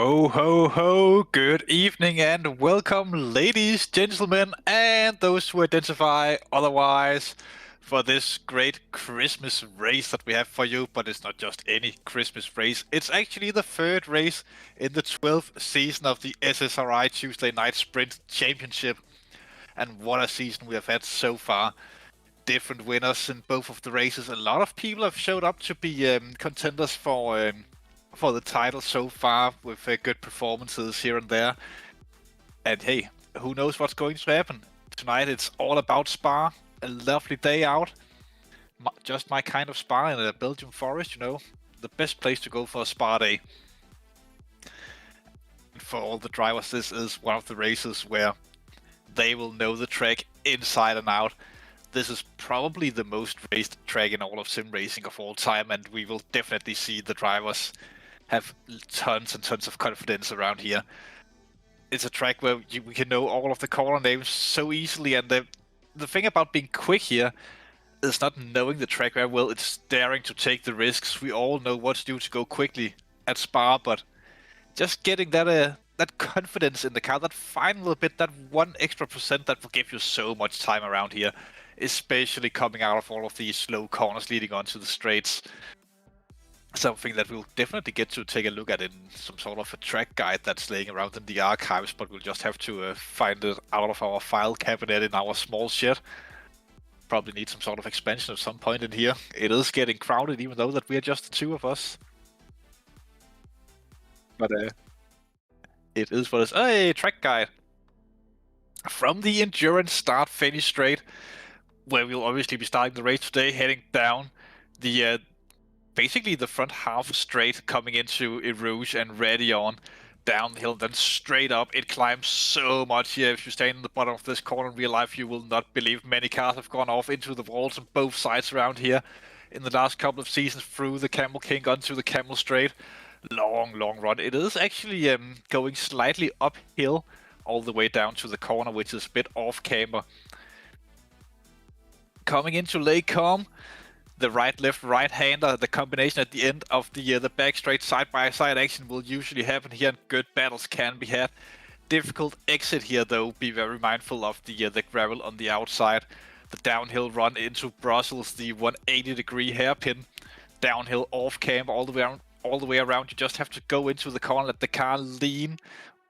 Ho, ho, ho, good evening and welcome, ladies, gentlemen, and those who identify otherwise for this great Christmas race that we have for you. But it's not just any Christmas race, it's actually the third race in the 12th season of the SSRI Tuesday Night Sprint Championship. And what a season we have had so far. Different winners in both of the races. A lot of people have showed up to be contenders for the title so far with good performances here and there. And hey, who knows what's going to happen? Tonight it's all about Spa, a lovely day out. Just my kind of Spa in a Belgian forest, you know, the best place to go for a Spa day. For all the drivers, this is one of the races where they will know the track inside and out. This is probably the most raced track in all of sim racing of all time, and we will definitely see the drivers have tons and tons of confidence around here. It's a track where we can know all of the corner names so easily, and the thing about being quick here is not knowing the track very well, it's daring to take the risks. We all know what to do to go quickly at Spa, but just getting that confidence in the car, that final bit, that 1 extra percent that will give you so much time around here, especially coming out of all of these slow corners leading onto the straights. Something that we'll definitely get to take a look at in some sort of a track guide that's laying around in the archives, but we'll just have to find it out of our file cabinet in our small shed. Probably need some sort of expansion at some point in here. It is getting crowded, even though that we are just the two of us. But it is what it is. Hey, track guide! From the endurance start-finish straight, where we'll obviously be starting the race today, heading down the basically the front half straight coming into Erouge and Radion downhill, then straight up. It climbs so much here. If you stand in the bottom of this corner in real life, you will not believe many cars have gone off into the walls on both sides around here in the last couple of seasons through the Camel King onto the Camel Straight. Long run. It is actually going slightly uphill all the way down to the corner, which is a bit off camber. Coming into Lake Com, the right-left right-hander, the combination at the end of the back straight side-by-side action will usually happen here, and good battles can be had. Difficult exit here though, be very mindful of the gravel on the outside. The downhill run into Brussels, the 180-degree hairpin, downhill off-cam all the way around. You just have to go into the corner, let the car lean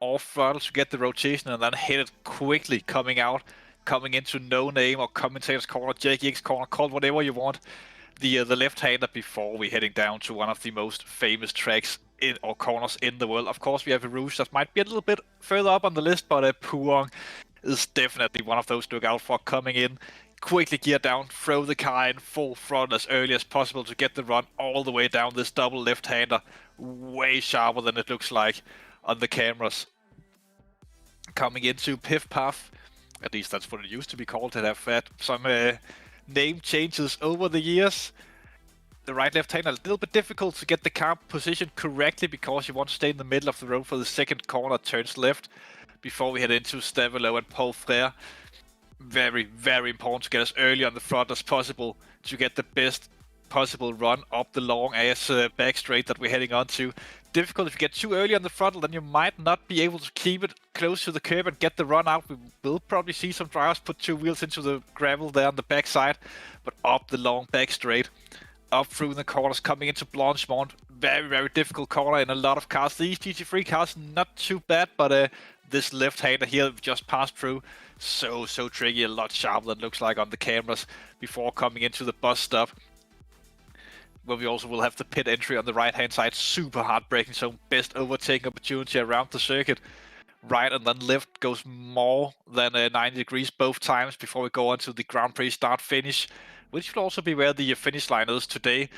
off throttle to get the rotation, and then hit it quickly coming out, coming into No Name or Commentator's Corner, JGX Corner, call whatever you want. The left-hander before we're heading down to one of the most famous tracks or corners in the world. Of course, we have a Rouge that might be a little bit further up on the list, but Puong is definitely one of those to look out for. Coming in, quickly gear down, throw the car in full throttle as early as possible to get the run all the way down this double left-hander. Way sharper than it looks like on the cameras. Coming into Piff Puff, at least that's what it used to be called. It have had some name changes over the years. The right-left hander, a little bit difficult to get the car positioned correctly because you want to stay in the middle of the road for the second corner, turns left before we head into Stavelo and Paul Frere. Very important to get as early on the front as possible to get the best possible run up the long ass back straight that we're heading onto. Difficult if you get too early on the throttle, then you might not be able to keep it close to the curb and get the run out. We will probably see some drivers put two wheels into the gravel there on the backside, but up the long back straight, up through the corners, coming into Blanchemont. Very difficult corner in a lot of cars. These GT3 cars not too bad, but this left-hander here we've just passed through, so tricky, a lot sharper than it looks like on the cameras before coming into the bus stop, where we also will have the pit entry on the right-hand side. Super hard braking, so best overtaking opportunity around the circuit. Right and then left goes more than 90 degrees both times before we go on to the Grand Prix start-finish, which will also be where the finish line is today.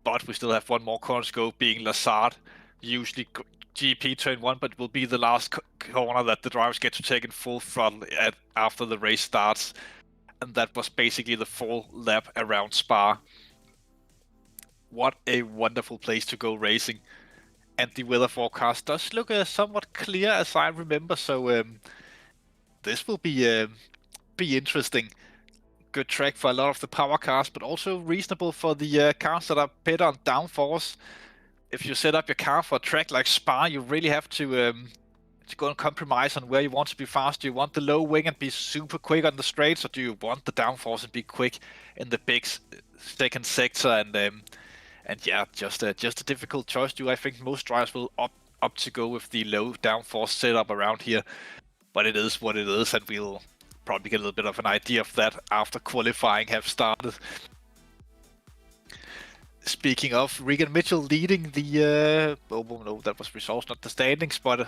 But we still have one more corner to go, being Lazard. Usually GP turn 1, but will be the last corner that the drivers get to take in full throttle after the race starts. And that was basically the full lap around Spa. What a wonderful place to go racing. And the weather forecast does look somewhat clear as I remember, so this will be interesting. Good track for a lot of the power cars, but also reasonable for the cars that are better on downforce. if you set up your car for a track like Spa, you really have to go and compromise on where you want to be fast. Do you want the low wing and be super quick on the straights, or do you want the downforce and be quick in the big second sector? And yeah, just a difficult choice. I think most drivers will opt to go with the low downforce setup around here, but it is what it is, and we'll probably get a little bit of an idea of that after qualifying have started. Speaking of, Regan Mitchell leading the no, that was results, not the standings, but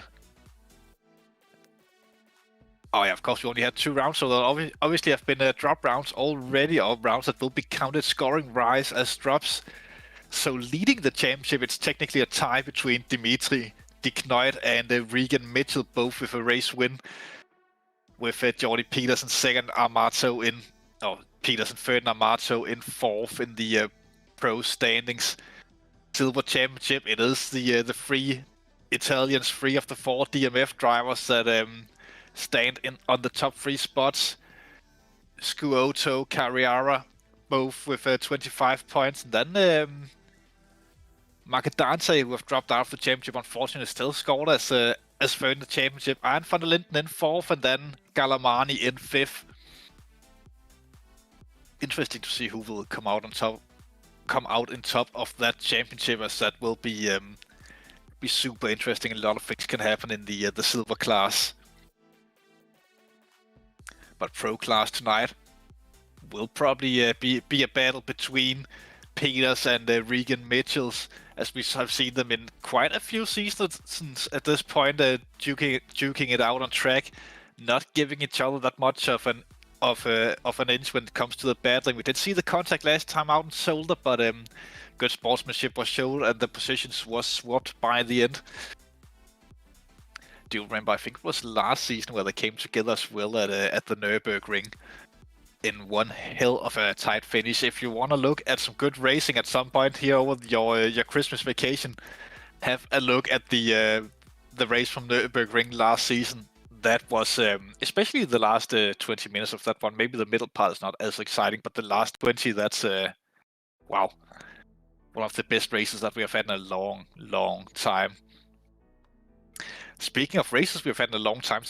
oh yeah, of course we only had 2 rounds, so there obviously have been drop rounds already, or rounds that will be counted scoring rise as drops. So leading the championship, it's technically a tie between Dimitri Diknoit and Regan Mitchell, both with a race win, with Jordi Peterson second, Peterson third, and Amato in fourth in the pro standings. Silver championship, it is the 3 Italians, 3 of the 4 DMF drivers that stand on the top 3 spots. Scuotto, Carriara, both with 25 points. And then Marcadante, who have dropped out of the championship, unfortunately still scored as third in the championship. Iron van der Linden in 4th, and then Kyalami in 5th. Interesting to see who will come out in top of that championship, as that will be super interesting. A lot of things can happen in the silver class. But pro class tonight will probably be a battle between Peters and Regan Mitchells, as we have seen them in quite a few seasons at this point, duking it out on track, not giving each other that much of an inch when it comes to the battling. We did see the contact last time out in Zolder, but good sportsmanship was shown and the positions was swapped by the end. Do you remember, I think it was last season where they came together as well at the Nürburgring in one hell of a tight finish. If you want to look at some good racing at some point here over your Christmas vacation, have a look at the race from Nürburgring last season. That was, especially the last 20 minutes of that one. Maybe the middle part is not as exciting, but the last 20, that's, wow. One of the best races that we have had in a long, long time. Speaking of races we've had in a long time,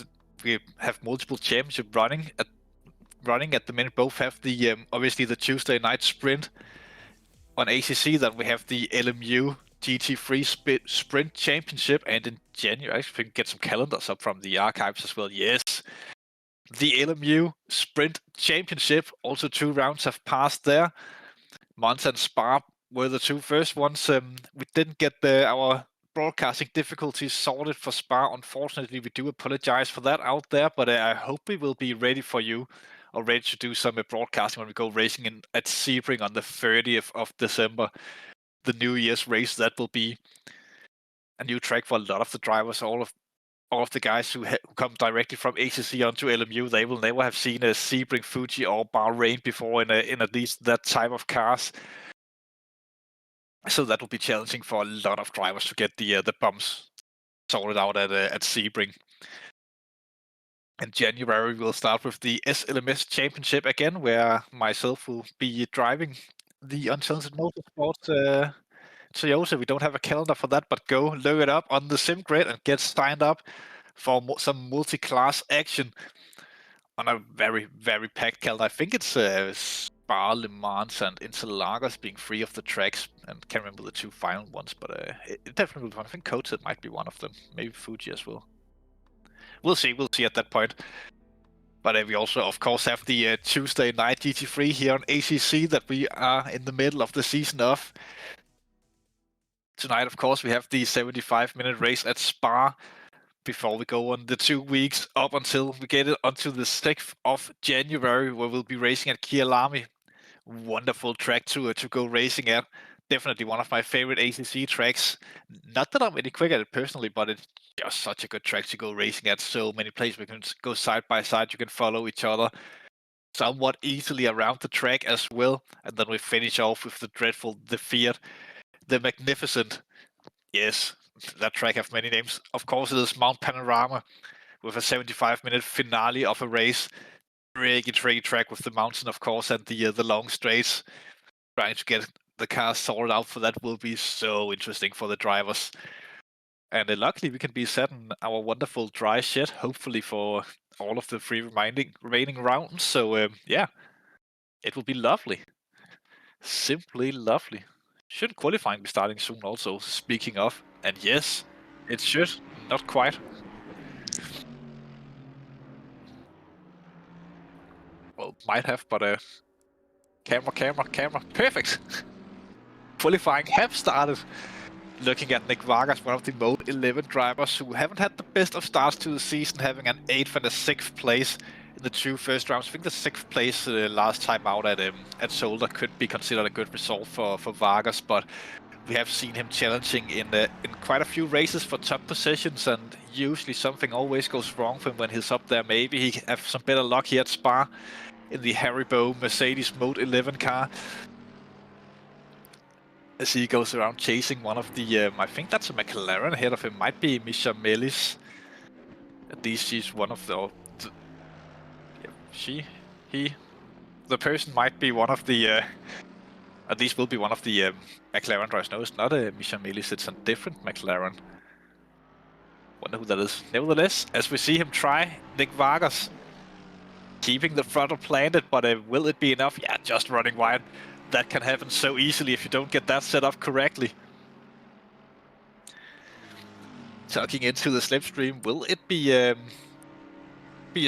we have multiple championships running at the minute. Both have the, obviously the Tuesday night sprint on ACC, then we have the LMU GT3 Sprint Championship, and in January, I think we can get some calendars up from the archives as well. Yes, the LMU Sprint Championship, also 2 rounds have passed there. Monza and Spa were the 2 first ones. We didn't get our broadcasting difficulties sorted for Spa. Unfortunately, we do apologize for that out there, but I hope we will be ready for you, or ready to do some broadcasting when we go racing at Sebring on the 30th of December. The New Year's race, that will be a new track for a lot of the drivers. All of the guys who come directly from ACC onto LMU, they will never have seen a Sebring, Fuji, or Bahrain before in at least that type of cars. So that will be challenging for a lot of drivers to get the bumps sorted out at Sebring. In January, we'll start with the SLMS Championship again, where myself will be driving the Untalented Motorsports Toyota. We don't have a calendar for that, but go look it up on the sim grid and get signed up for some multi-class action on a very, very packed calendar. I think it's Spa, Le Mans, and Interlagos being 3 of the tracks, and can't remember the 2 final ones, but it definitely will. I think Kota might be one of them, maybe Fuji as well. We'll see at that point. But we also, of course, have the Tuesday night GT3 here on ACC that we are in the middle of the season of. Tonight, of course, we have the 75-minute race at Spa before we go on the 2 weeks up until we get it onto the 6th of January, where we'll be racing at Kyalami. Wonderful track to go racing at. Definitely one of my favorite ACC tracks. Not that I'm any quick at it personally, but it's just such a good track to go racing at. So many places we can go side by side. You can follow each other somewhat easily around the track as well. And then we finish off with the dreadful, the Fiat, the Magnificent. Yes, that track has many names. Of course, it is Mount Panorama with a 75-minute finale of a race. Tricky track with the mountain, of course, and the long straights. Trying to get the cars sorted out for that will be so interesting for the drivers. And luckily we can be set in our wonderful dry shed, hopefully for all of the three remaining rounds. So yeah, it will be lovely. Simply lovely. Should qualifying be starting soon also, speaking of. And yes, it should. Not quite. Well, might have, but camera. Perfect! Qualifying have started. Looking at Nick Vargas, one of the Mode 11 drivers who haven't had the best of starts to the season, having an 8th and a 6th place in the 2 first rounds. I think the 6th place last time out at Zolder could be considered a good result for Vargas, but we have seen him challenging in quite a few races for top positions, and usually something always goes wrong for him when he's up there. Maybe he have some better luck here at Spa in the Haribo Mercedes Mode 11 car, as he goes around chasing one of the, I think that's a McLaren ahead of him, might be Misha Melis. At least she's one of the the person might be one of the, at least will be one of the McLaren drivers. No, it's not a Misha Melis, it's a different McLaren. Wonder who that is. Nevertheless, as we see him try, Nick Vargas keeping the throttle planted, but will it be enough? Yeah, just running wide. That can happen so easily if you don't get that set up correctly. Tucking into the slipstream, will it be a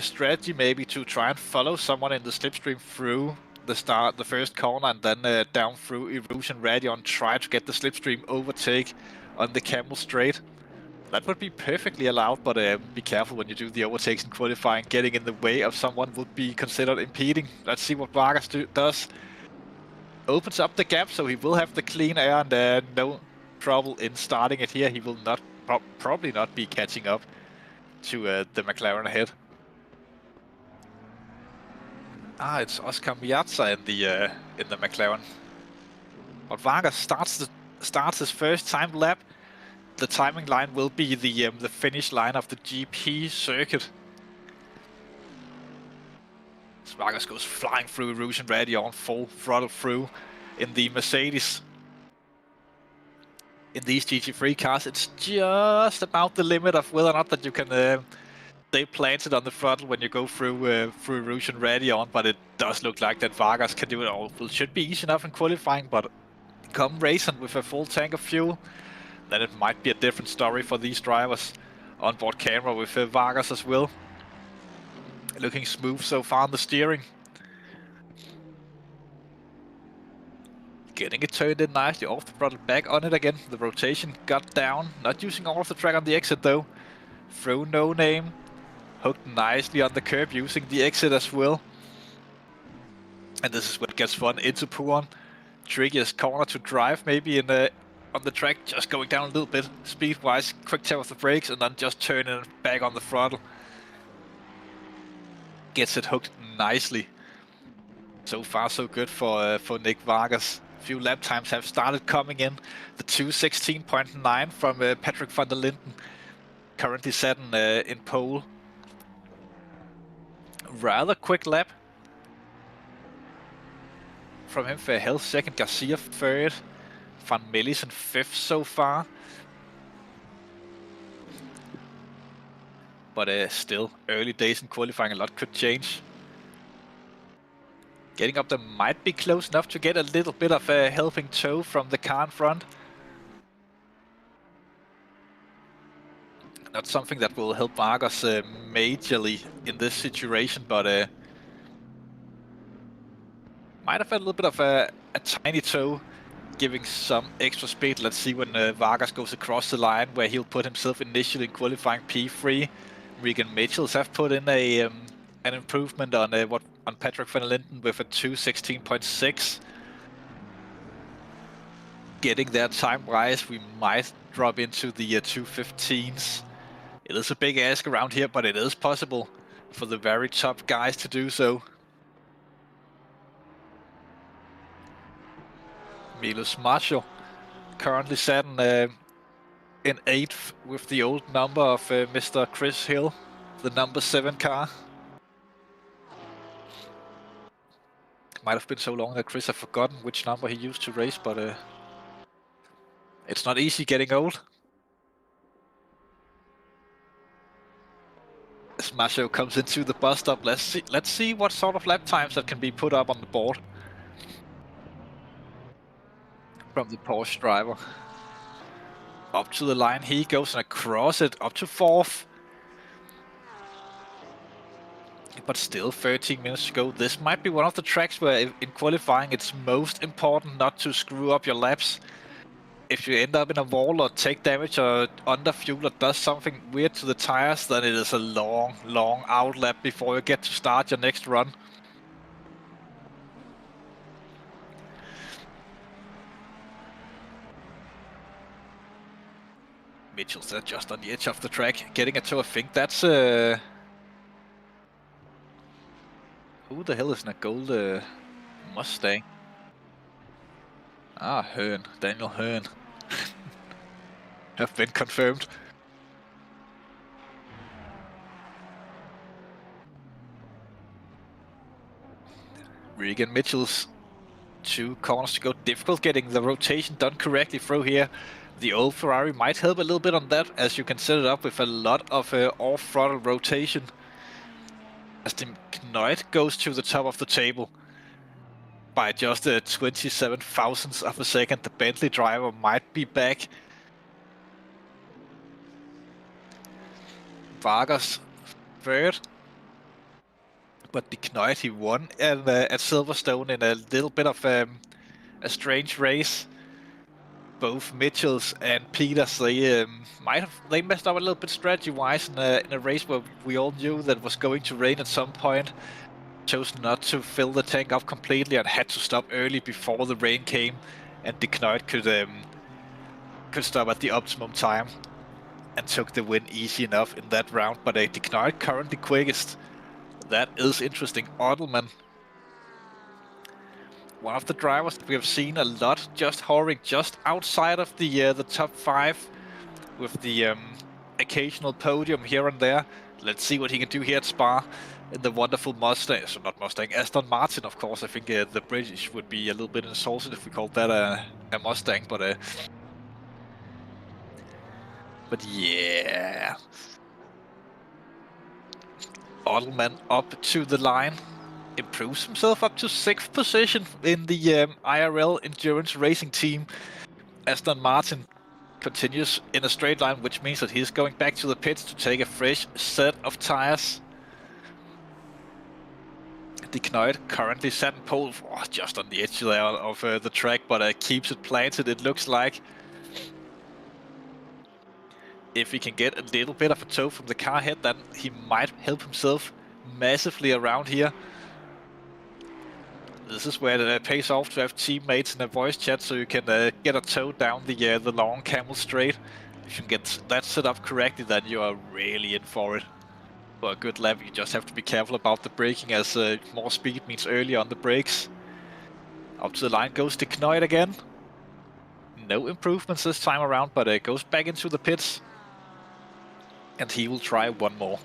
strategy maybe to try and follow someone in the slipstream through the first corner, and then down through Erosion Radion, try to get the slipstream overtake on the Camel Straight? That would be perfectly allowed, but be careful when you do the overtakes in qualifying. Getting in the way of someone would be considered impeding. Let's see what Vargas does. Opens up the gap, so he will have the clean air, and no trouble in starting it here. He will not probably not be catching up to the McLaren ahead. It's Oscar Miazza in the McLaren. But Vargas starts his first time lap. The timing line will be the finish line of the GP circuit. Vargas goes flying through Erosion Radion, full throttle through in the Mercedes. In these GT3 cars, it's just about the limit of whether or not that you can stay planted on the throttle when you go through Erosion Radion, but it does look like that Vargas can do it all. It should be easy enough in qualifying, but come racing with a full tank of fuel, then it might be a different story for these drivers. On board camera with Vargas as well. Looking smooth so far on the steering. Getting it turned in nicely, off the throttle, back on it again. The rotation got down, not using all of the track on the exit though. Through No Name, hooked nicely on the curb using the exit as well. And this is what gets fun into Puon. Trickiest corner to drive maybe in on the track, just going down a little bit speed-wise, quick tap of the brakes, and then just turning back on the throttle. Gets it hooked nicely. So far so good for Nick Vargas. Few lap times have started coming in. The 2:16.9 from Patrick van der Linden, currently set in pole. Rather quick lap from him. Verhel second, Garcia third, Van Melissen fifth so far. But still early days in qualifying, a lot could change. Getting up there might be close enough to get a little bit of a helping toe from the car in front. Not something that will help Vargas majorly in this situation, but might have had a little bit of a tiny toe, giving some extra speed. Let's see when Vargas goes across the line, where he'll put himself initially in qualifying P3. Regan Mitchells have put in an improvement on on Patrick van der Linden with a 2:16.6. Getting their time rise, we might drop into the 2:15s. It is a big ask around here, but it is possible for the very top guys to do so. Milos Macho currently sat in 8th with the old number of Mr. Chris Hill, the number 7 car. might have been so long that Chris have forgotten which number he used to race, but it's not easy getting old. As Macho comes into the bus stop, let's see what sort of lap times that can be put up on the board from the Porsche driver. Up to the line he goes, and across it up to 4th. But still 13 minutes to go. This might be one of the tracks where in qualifying it's most important not to screw up your laps. If you end up in a wall or take damage or under fuel or does something weird to the tires, then it is a long out lap before you get to start your next run. Mitchell's just on the edge of the track, getting a toe. I think that's who the hell is in a gold Mustang? Ah, Hearn, Daniel Hearn. Have been confirmed. Regan Mitchell's 2 corners to go. Difficult getting the rotation done correctly through here. The old Ferrari might help a little bit on that, as you can set it up with a lot of off-throttle rotation. As the Knoit goes to the top of the table by just 27 thousandths of a second. The Bentley driver might be back. Vargas 3rd. But the Knoit, he won at Silverstone in a little bit of a strange race. Both Mitchells and Peters, they messed up a little bit strategy-wise in a race where we all knew that it was going to rain at some point. Chose not to fill the tank up completely and had to stop early before the rain came, and the Knoit could stop at the optimum time and took the win easy enough in that round. But the Knoit currently quickest. That is interesting. Ottleman, one of the drivers that we have seen a lot, just hovering just outside of the top 5, with the occasional podium here and there. Let's see what he can do here at Spa in the wonderful Mustang. So not Mustang, Aston Martin, of course. I think the British would be a little bit insulted if we called that a Mustang, but yeah. Ottleman up to the line, improves himself up to 6th position in the IRL Endurance Racing Team. Aston Martin continues in a straight line, which means that he's going back to the pits to take a fresh set of tires. The Knoit currently set in pole, just on the edge there of the track, but keeps it planted, it looks like. If he can get a little bit of a tow from the car head, then he might help himself massively around here. This is where it pays off to have teammates in a voice chat, so you can get a tow down the long camel straight. If you can get that set up correctly, then you are really in for it. For a good lap, you just have to be careful about the braking, as more speed means earlier on the brakes. Up to the line goes the Knoit again. No improvements this time around, but goes back into the pits. And he will try one more.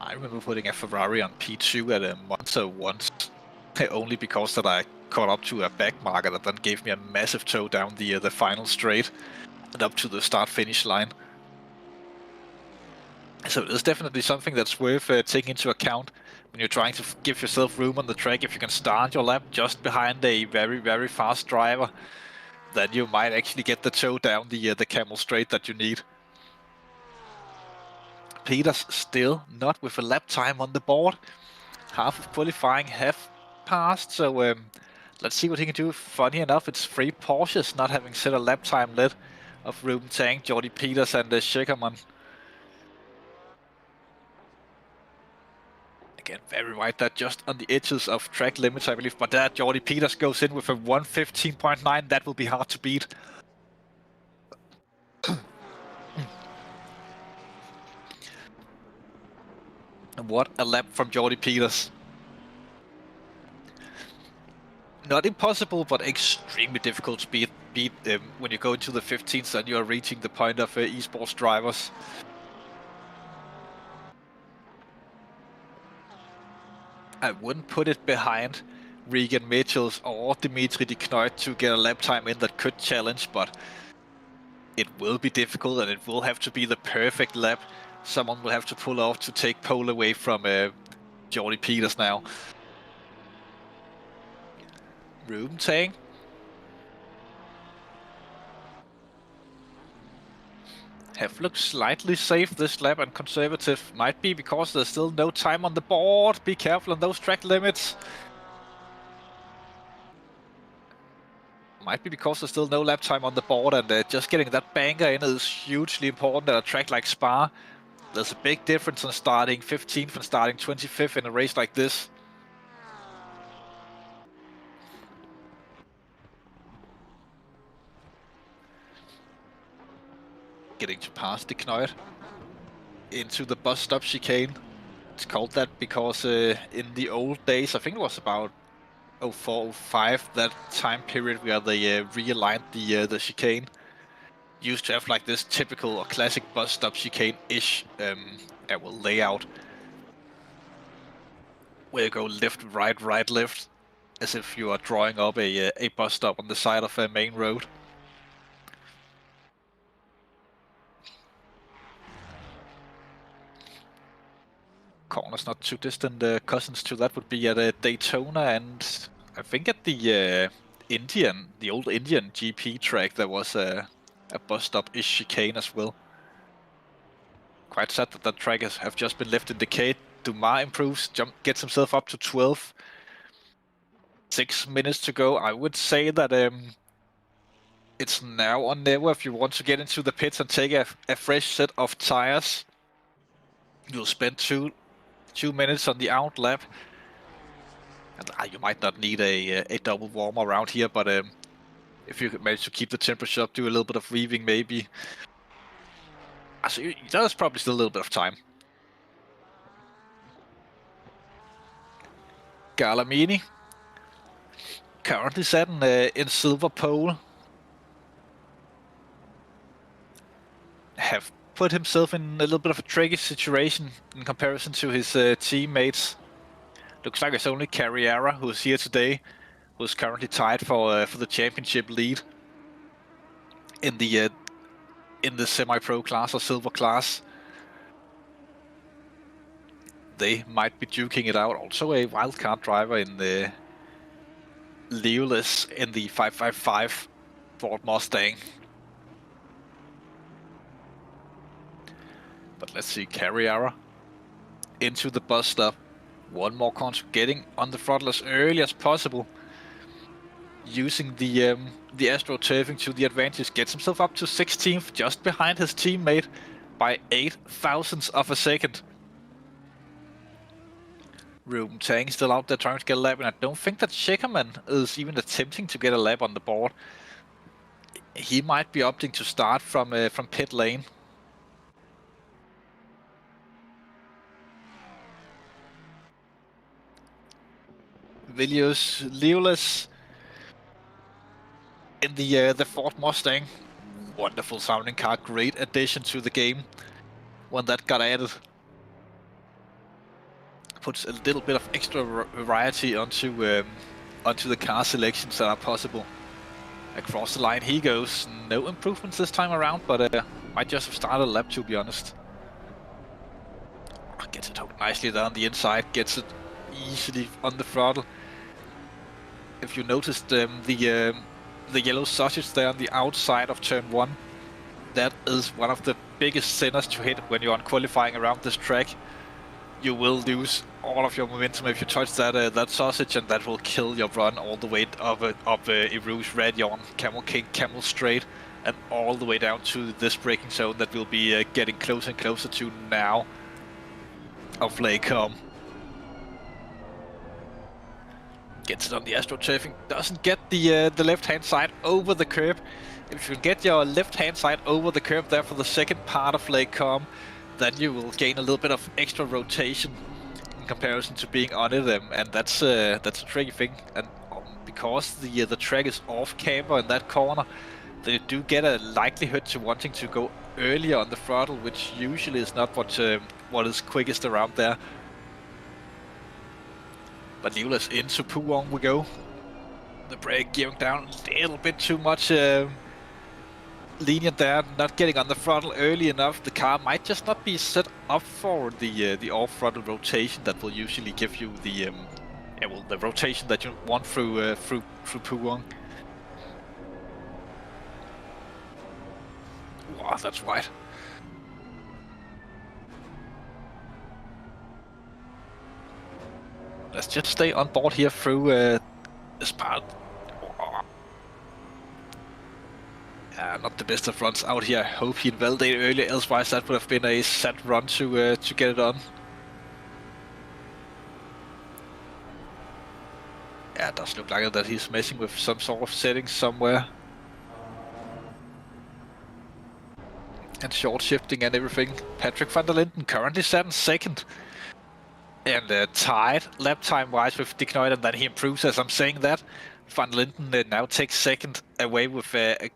I remember putting a Ferrari on P2 at a Monza once, only because that I caught up to a back marker that then gave me a massive tow down the final straight and up to the start-finish line. So it is definitely something that's worth taking into account when you're trying to give yourself room on the track. If you can start your lap just behind a very fast driver, then you might actually get the tow down the camel straight that you need. Peters still not with a lap time on the board. Half of qualifying have passed, so let's see what he can do. Funny enough, it's 3 Porsches not having set a lap time led of Ruben Tang, Jordi Peters and Schickerman. Again, very wide, that just on the edges of track limits, I believe. But that Jordi Peters goes in with a 1:15.9. That will be hard to beat. What a lap from Jordi Peters. Not impossible, but extremely difficult to beat when you go into the 15th and you are reaching the point of esports drivers. I wouldn't put it behind Regan Mitchells or Dimitri de Knoit to get a lap time in that could challenge, but it will be difficult and it will have to be the perfect lap. Someone will have to pull off to take pole away from Jordy Peters now. Rubentang. Have looked slightly safe this lap and conservative. Might be because there's still no time on the board. Be careful on those track limits. Might be because there's still no lap time on the board, and just getting that banker in is hugely important at a track like Spa. There's a big difference in starting 15th and starting 25th in a race like this. Getting to pass de Knoit into the bus stop chicane. It's called that because in the old days, I think it was about 04, 05, that time period where they realigned the chicane, used to have like this typical or classic bus stop chicane-ish layout, where you go left, right, left, as if you are drawing up a bus stop on the side of a main road. Corners not too distant. Cousins to that would be at Daytona, and I think at the old Indian GP track, there was a bus stop-ish chicane as well. Quite sad that that track have just been left in decay. Dumas improves, gets himself up to 12. 6 minutes to go. I would say that it's now or never if you want to get into the pits and take a fresh set of tires. You'll spend two minutes on the out lap. And, you might not need a double warmer around here, but if you could manage to keep the temperature up, do a little bit of weaving maybe. So there's probably still a little bit of time. Kyalami currently sat in silver pole. Have put himself in a little bit of a tricky situation in comparison to his teammates. Looks like it's only Carriera who's here today, who's currently tied for the championship lead in the semi-pro class or silver class. They might be duking it out. Also a wildcard driver in the Leoless in the 555 Ford Mustang. But let's see, Carriera into the bus stop. One more corner, getting on the throttle as early as possible. Using the AstroTurfing to the advantage. Gets himself up to 16th, just behind his teammate by 0.008 of a second. Rubentang still out there trying to get a lap, and I don't think that Schickerman is even attempting to get a lap on the board. He might be opting to start from pit lane. Villiers Leoless in the Ford Mustang. Wonderful sounding car, great addition to the game when that got added. Puts a little bit of extra variety onto the car selections that are possible. Across the line he goes. No improvements this time around, but might just have started a lap, to be honest. Gets it hooked nicely down the inside, gets it easily on the throttle. If you noticed the yellow sausage there on the outside of turn 1, that is one of the biggest sinners to hit when you're on qualifying around this track. You will lose all of your momentum if you touch that sausage, and that will kill your run all the way up Erouge, Radion, Camel King, Camel Straight, and all the way down to this braking zone that we'll be getting closer and closer to now of Lacombe. Gets it on the AstroTurfing, doesn't get the left-hand side over the curb. If you can get your left-hand side over the curb there for the second part of Lacombe, then you will gain a little bit of extra rotation in comparison to being on it, and that's a tricky thing. And because the track is off camber in that corner, then you do get a likelihood to wanting to go earlier on the throttle, which usually is not what is quickest around there. But Liula's into Puong we go. The brake gearing down a little bit too much lenient there, not getting on the throttle early enough. The car might just not be set up for the off-throttle rotation that will usually give you the the rotation that you want through Puong. Wow, that's wide. Let's just stay on board here through this part. Not the best of runs out here. I hope he'd validate earlier, elsewise that would have been a set run to get it on. Yeah, it does look like that he's messing with some sort of settings somewhere. And short shifting and everything. Patrick van der Linden currently sat in second. And tied lap time wise with De Knuijt, and then he improves as I'm saying that. Van der Linden now takes second away with a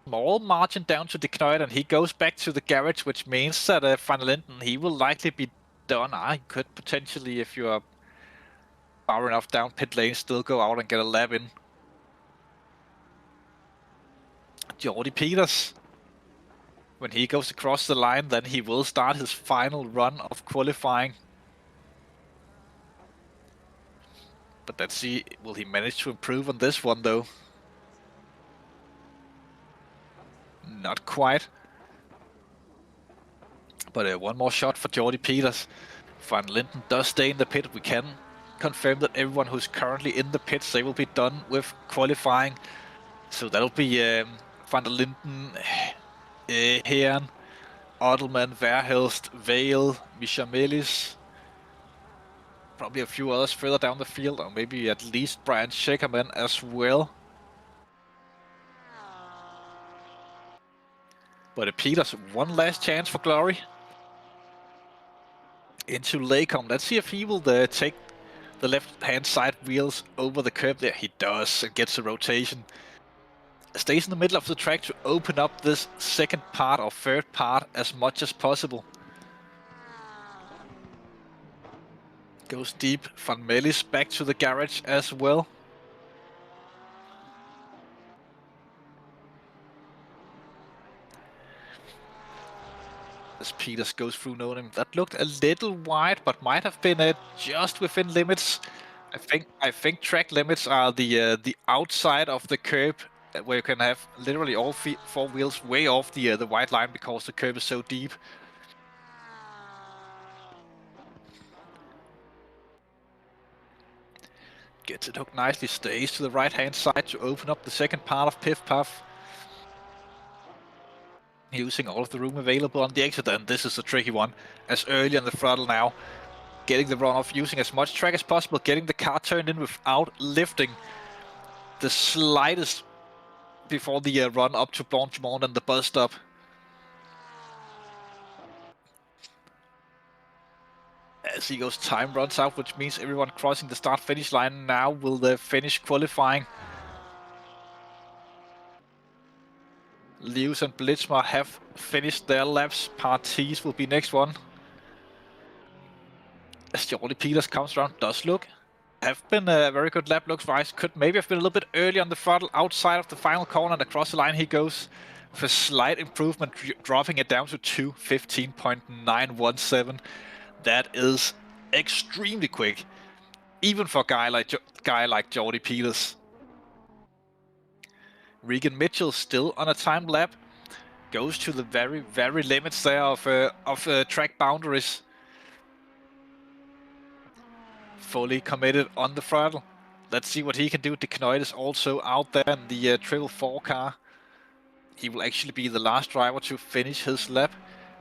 small margin down to De Knuijt, and he goes back to the garage, which means that Van der Linden, he will likely be done. He could potentially, if you are far enough down pit lane, still go out and get a lap in. Jordy Peters, when he goes across the line, then he will start his final run of qualifying. But let's see, will he manage to improve on this one though? Not quite. But one more shot for Jordy Peters. Van der Linden does stay in the pit. We can confirm that everyone who's currently in the pits, they will be done with qualifying. So that'll be Van der Linden, Heeren, Odelman, Verhelst, Vale, Michamelis. Probably a few others further down the field, or maybe at least Brian Scheckerman as well. But Peters, one last chance for glory. Into Lacombe. Let's see if he will take the left-hand side wheels over the curb there. He does, and gets a rotation. Stays in the middle of the track to open up this second part or third part as much as possible. Goes deep. Van Melis back to the garage as well. As Peters goes through Nottingham, that looked a little wide, but might have been just within limits. I think track limits are the outside of the curb, where you can have literally all four wheels way off the white line because the curb is so deep. Gets it hooked nicely, stays to the right-hand side to open up the second part of Piff Puff. Using all of the room available on the exit, and this is a tricky one, as early on the throttle now. Getting the run-off, using as much track as possible, getting the car turned in without lifting the slightest before the run up to Blanchimont and the bus stop. As he goes, time runs out, which means everyone crossing the start-finish line now will finish qualifying. Lewis and Blitzmar have finished their laps. Parties will be next one. As Jordy Peters comes around, does look. Have been a very good lap looks wise. Could maybe have been a little bit early on the throttle outside of the final corner, and across the line he goes. With a slight improvement, dropping it down to 2:15.917. That is extremely quick, even for a guy like Jordy Peters. Regan Mitchell still on a time lap, goes to the very limits there of track boundaries. Fully committed on the throttle. Let's see what he can do. De Knuijt is also out there in the 444 car. He will actually be the last driver to finish his lap,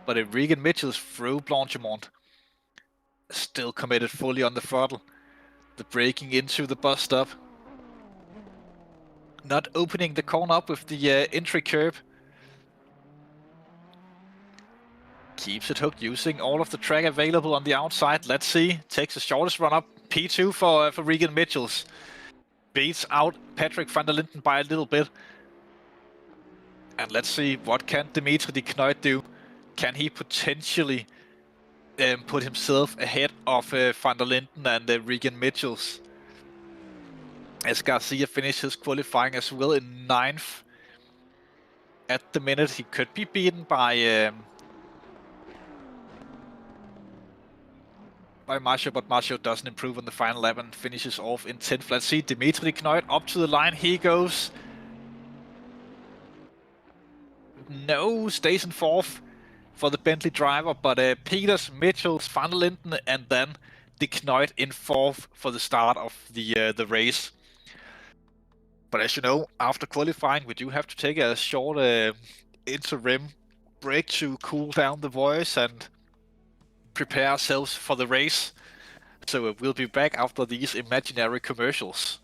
but if Regan Mitchell's through Blanchimont. Still committed fully on the throttle. The braking into the bus stop. Not opening the corner up with the entry curb. Keeps it hooked, using all of the track available on the outside. Let's see. Takes the shortest run up. P2 for Regan Mitchells. Beats out Patrick van der Linden by a little bit. And let's see, what can Dimitri De Knuijt do? Can he potentially put himself ahead of Van der Linden and Regan Mitchells. As Garcia finished his qualifying as well in 9th. At the minute, he could be beaten by Marcio, but Marcio doesn't improve on the final lap and finishes off in 10th. Let's see, Dimitri Knoit up to the line. He goes. No, stays in 4th for the Bentley driver, but Peters, Mitchells, Van der Linden, and then de Knoit in 4th for the start of the race. But as you know, after qualifying, we do have to take a short interim break to cool down the voice and prepare ourselves for the race. So we'll be back after these imaginary commercials.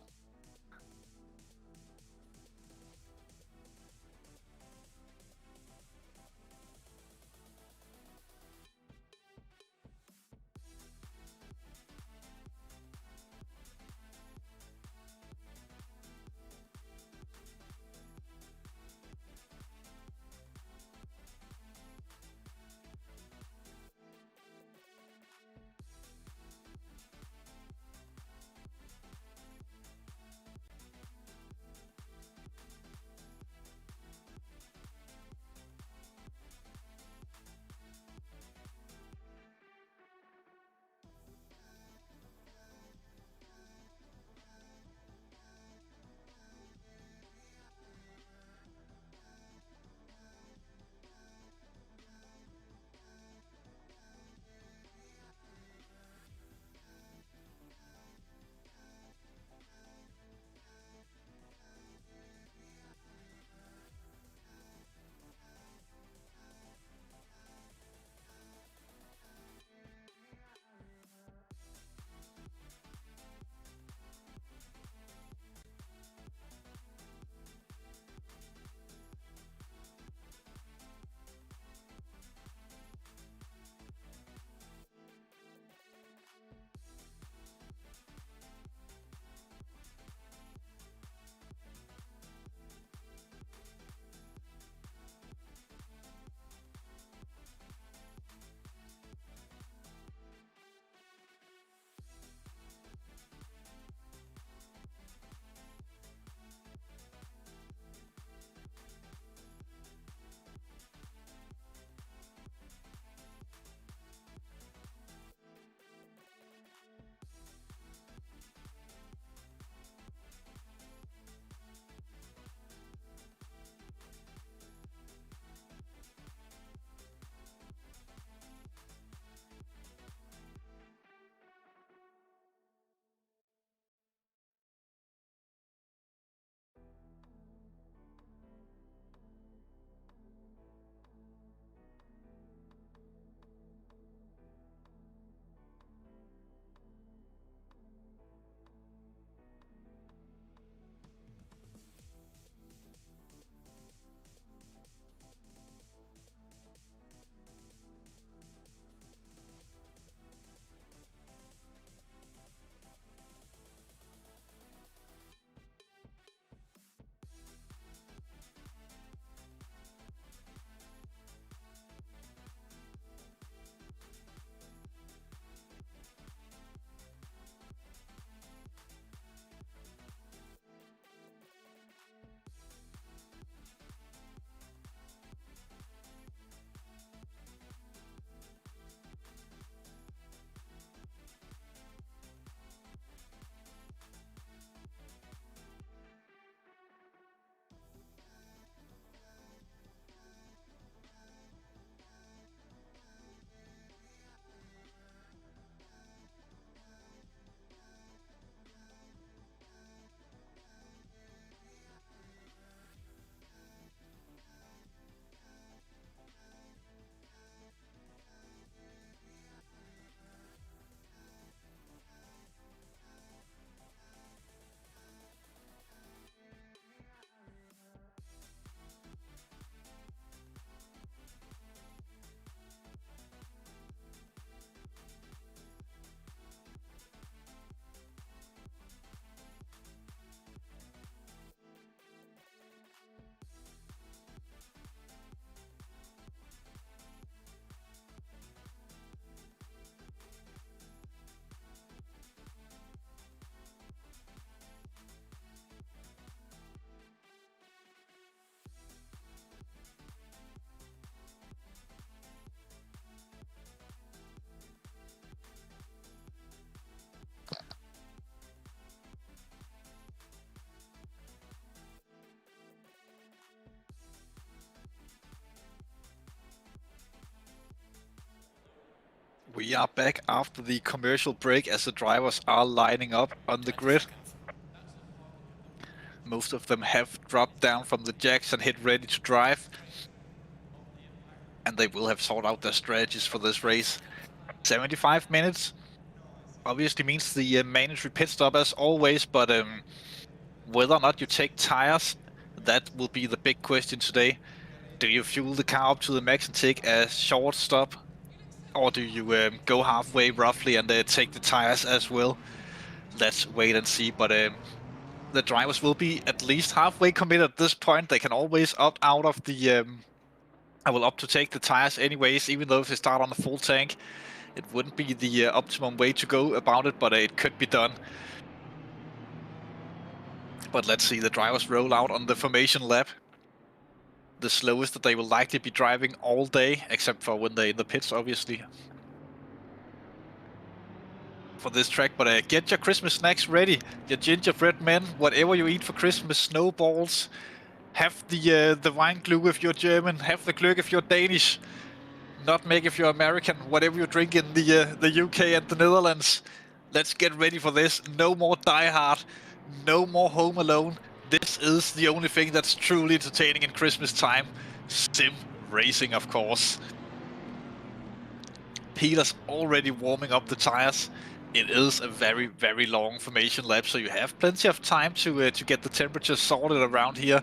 We are back after the commercial break as the drivers are lining up on the grid. Most of them have dropped down from the jacks and hit ready to drive. And they will have sorted out their strategies for this race. 75 minutes obviously means the mandatory pit stop as always, but whether or not you take tires, that will be the big question today. Do you fuel the car up to the max and take a short stop? Or do you go halfway roughly and take the tires as well? Let's wait and see, but the drivers will be at least halfway committed at this point. They can always opt out of the... I will opt to take the tires anyways, even though if they start on a full tank. It wouldn't be the optimum way to go about it, but it could be done. But let's see the drivers roll out on the formation lap. The slowest that they will likely be driving all day, except for when they're in the pits, obviously. For this track, but get your Christmas snacks ready. Your gingerbread men, whatever you eat for Christmas, snowballs. Have the wine glue if you're German, have the glögg if you're Danish. Nutmeg if you're American, whatever you drink in the UK and the Netherlands. Let's get ready for this. No more Die Hard, no more Home Alone. This is the only thing that's truly entertaining in Christmas time. Sim racing, of course. Peter's already warming up the tires. It is a very, very long formation lap, so you have plenty of time to get the temperature sorted around here.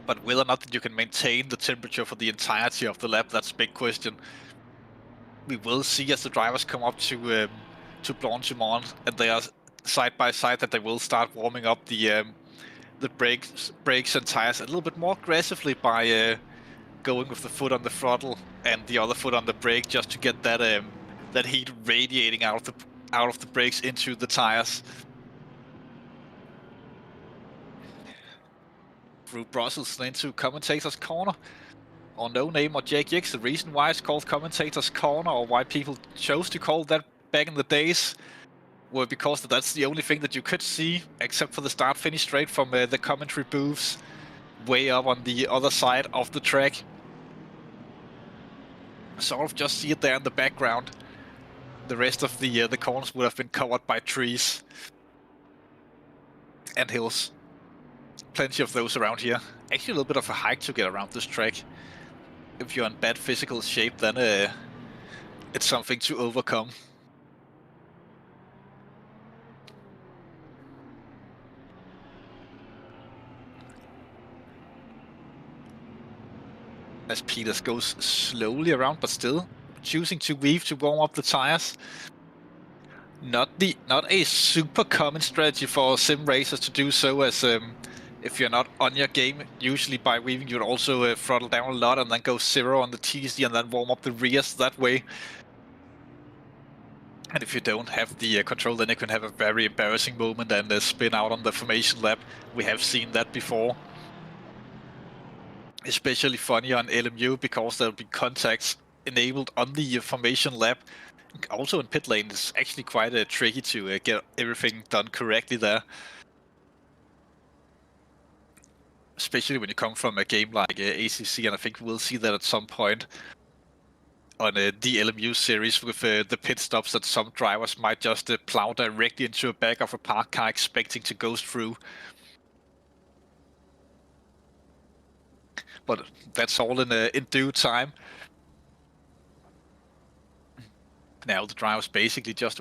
But whether or not that you can maintain the temperature for the entirety of the lap, that's a big question. We will see as the drivers come up to Blanchimont, and they are side by side, that they will start warming up the brakes and tires a little bit more aggressively by going with the foot on the throttle and the other foot on the brake, just to get that that heat radiating out of the brakes into the tires. Through Brussels into Commentator's Corner, or No Name or Jake Yix. The reason why it's called Commentator's Corner, or why people chose to call that back in the days, were because that's the only thing that you could see, except for the start-finish straight from the commentary booths way up on the other side of the track. Sort of just see it there in the background. The rest of the corners would have been covered by trees and hills. Plenty of those around here. Actually a little bit of a hike to get around this track. If you're in bad physical shape, then it's something to overcome. As Peters goes slowly around, but still choosing to weave to warm up the tires. Not a super common strategy for sim racers to do so, as if you're not on your game, usually by weaving you'd also throttle down a lot and then go zero on the TC and then warm up the rears that way. And if you don't have the control, then you can have a very embarrassing moment and spin out on the formation lap. We have seen that before. Especially funny on LMU, because there'll be contacts enabled on the formation lap. Also in pit lane, it's actually quite tricky to get everything done correctly there. Especially when you come from a game like ACC, and I think we'll see that at some point on the LMU series with the pit stops, that some drivers might just plow directly into the back of a parked car expecting to go through. But that's all in due time. Now the drivers basically just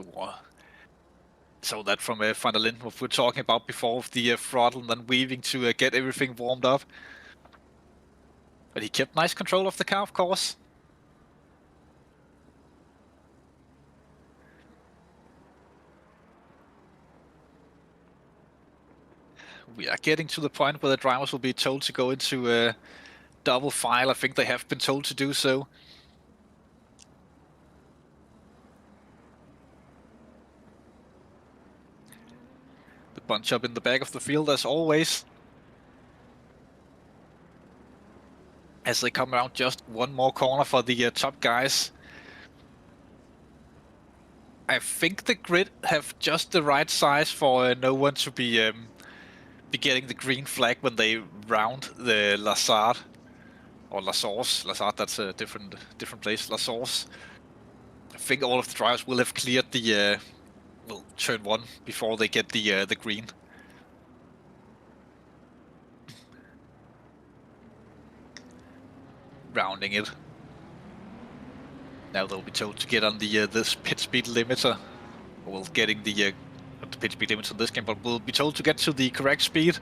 so that from Van der Linden, what we were talking about before, with the throttle and then weaving to get everything warmed up. But he kept nice control of the car, of course. We are getting to the point where the drivers will be told to go into double file. I think they have been told to do so. The bunch up in the back of the field as always. As they come around just one more corner for the top guys. I think the grid have just the right size for no one to be getting the green flag when they round the Lazard. or La Source. That's a different place. La Source. I think all of the drivers will have cleared the turn 1 before they get the green. Rounding it. Now they'll be told to get on this pit speed limiter. Well, getting the pit speed limiter in this game, but we'll be told to get to the correct speed.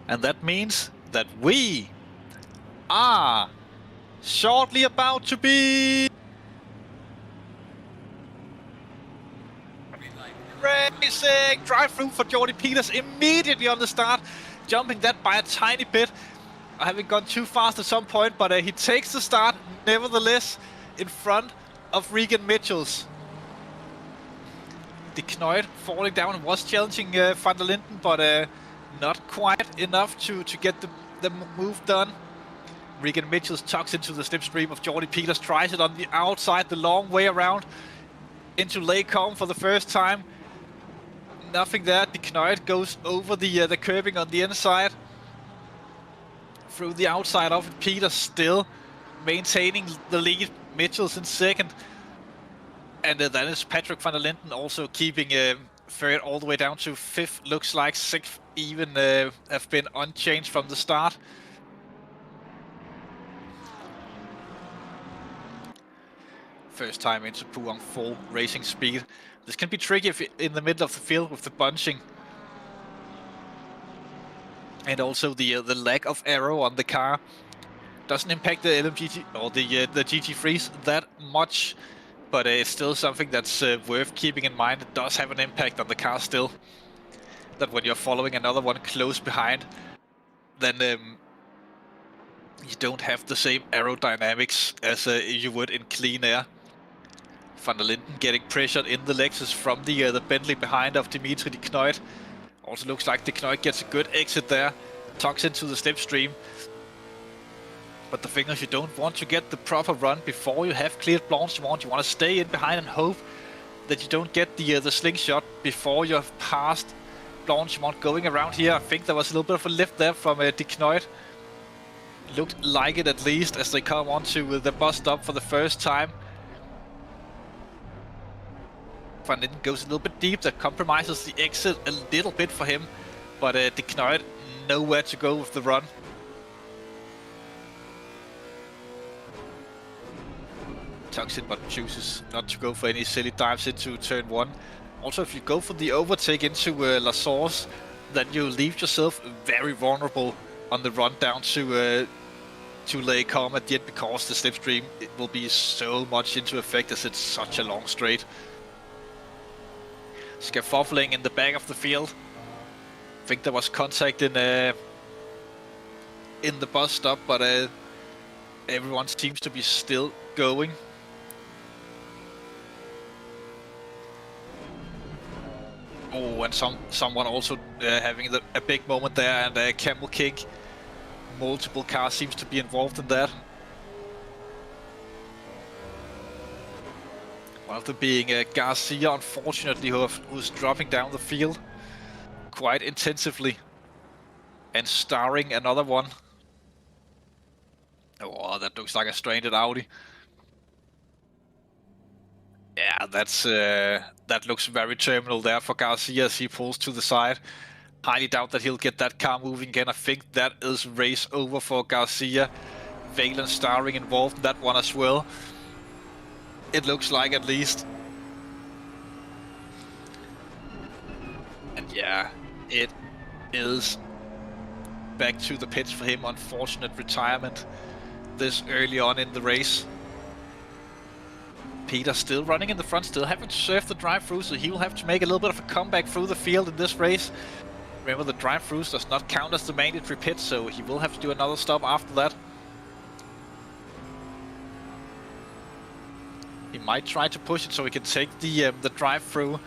And that means that we are shortly about to be racing! Drive-through for Jordy Peters immediately on the start, jumping that by a tiny bit. I haven't gone too fast at some point, but he takes the start, nevertheless, in front of Regan Mitchells. De Knoyd falling down was challenging Van der Linden, but not quite enough to get the move done. Regan Mitchells tucks into the slipstream of Jordy Peters, tries it on the outside, the long way around into Lacombe for the first time. Nothing there. De Knoyd goes over the curbing on the inside. Through the outside of it, Peters still maintaining the lead. Mitchells in second. And that is Patrick Van der Linden also keeping third all the way down to fifth. Looks like sixth even have been unchanged from the start. First time into Puang full racing speed. This can be tricky if in the middle of the field with the bunching. And also the lack of aero on the car doesn't impact the LMGT or the GT3s that much, but it's still something that's worth keeping in mind. It does have an impact on the car still. That when you're following another one close behind, then you don't have the same aerodynamics as you would in clean air. Van der Linden getting pressured in the Lexus from the Bentley behind of Dimitri De Knoyd. Also looks like De Knoyd gets a good exit there, tucks into the slipstream. But the thing is, you don't want to get the proper run before you have cleared Blanchimont. You want to stay in behind and hope that you don't get the slingshot before you have passed Blanchimont going around here. I think there was a little bit of a lift there from De Knoyd. Looked like it at least as they come onto the bus stop for the first time. Van Linden goes a little bit deep, that compromises the exit a little bit for him, but De Knoyd nowhere to go with the run. Tucks in but chooses not to go for any silly dives into turn 1. Also, if you go for the overtake into La Source, then you leave yourself very vulnerable on the run down to Lacombe at the end, because the slipstream it will be so much into effect as it's such a long straight. Scaffling in the back of the field. I think there was contact in the bus stop, but everyone seems to be still going. Oh, and someone also having a big moment there, and Camel King. Multiple cars seems to be involved in that. One of them being Garcia, unfortunately, who's dropping down the field quite intensively. And starring another one. Oh, that looks like a stranded Audi. Yeah, that looks very terminal there for Garcia as he pulls to the side. Highly doubt that he'll get that car moving again. I think that is race over for Garcia. Valen starring involved in that one as well. It looks like, at least. And yeah, it is back to the pits for him. Unfortunate retirement this early on in the race. Peter still running in the front, still having to serve the drive-through, so he will have to make a little bit of a comeback through the field in this race. Remember, the drive-throughs does not count as the mandatory pit, so he will have to do another stop after that. He might try to push it so he can take the drive-through,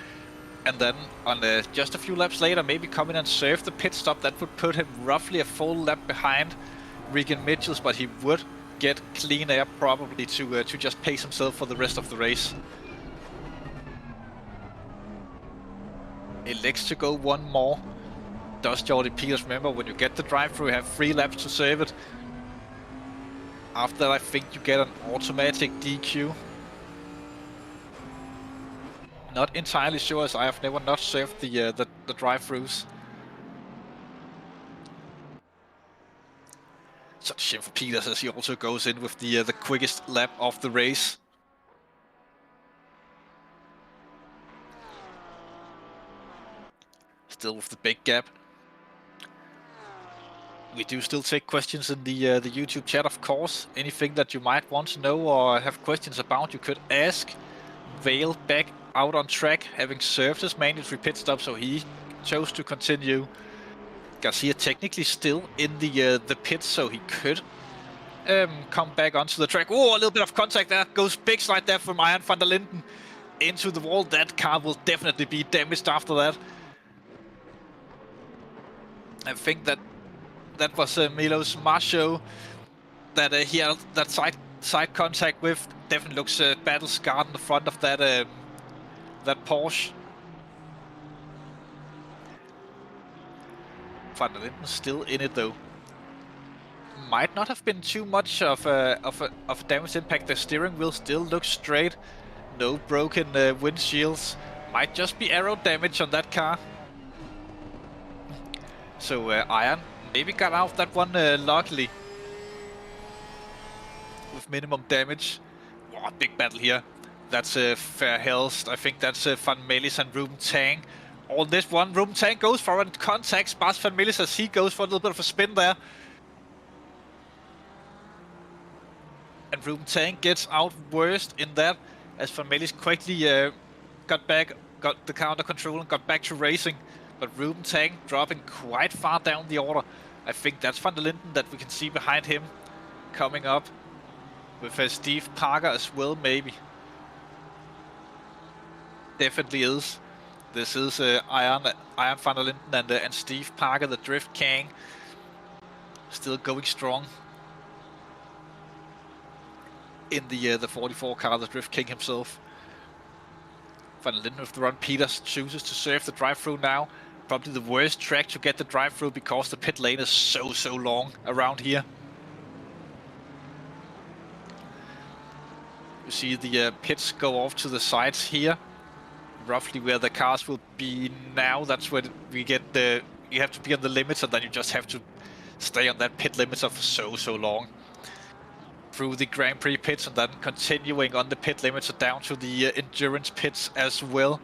and then on just a few laps later, maybe come in and serve the pit stop. That would put him roughly a full lap behind Regan Mitchells, but he would get clean air probably to just pace himself for the rest of the race. Elects to go one more. Does Jordy Peters. Remember, when you get the drive-through, you have 3 laps to serve it. After that, I think you get an automatic DQ. Not entirely sure, as I have never not served the drive-throughs. Such a shame for Peters, as he also goes in with the quickest lap of the race. Still with the big gap. We do still take questions in the YouTube chat, of course. Anything that you might want to know or have questions about, you could ask. Vale back out on track, having served his mandatory pit stop, so he chose to continue. Garcia technically still in the pits, so he could come back onto the track. Oh, a little bit of contact there. Goes big slide there from Iron van der Linden into the wall. That car will definitely be damaged after that. I think that was Milos Macho that he had that side contact with. Definitely looks battle scarred in the front of that that Porsche. Van der Linden still in it though. Might not have been too much of damage impact. The steering wheel still looks straight. No broken windshields. Might just be aero damage on that car. So Iron maybe got out that one luckily. With minimum damage. Oh, big battle here. That's Verhelst. I think that's Van Melis and Ruben Tang. On this one, Ruben Tang goes for and contacts Bas Van Melis as he goes for a little bit of a spin there. And Ruben Tang gets out worst in that, as Van Melis quickly got the car under control and got back to racing. But Ruben Tang dropping quite far down the order. I think that's Van der Linden that we can see behind him coming up. With Steve Parker as well, maybe. Definitely is. This is Iron van der Linden and Steve Parker, the Drift King. Still going strong. In the 44 car, the Drift King himself. Van der Linden with the run. Peters chooses to serve the drive-through now. Probably the worst track to get the drive-through because the pit lane is so long around here. You see the pits go off to the sides here, roughly where the cars will be now. That's where we get the. You have to be on the limits, and then you just have to stay on that pit limiter for so long. Through the Grand Prix pits, and then continuing on the pit limiter down to the endurance pits as well.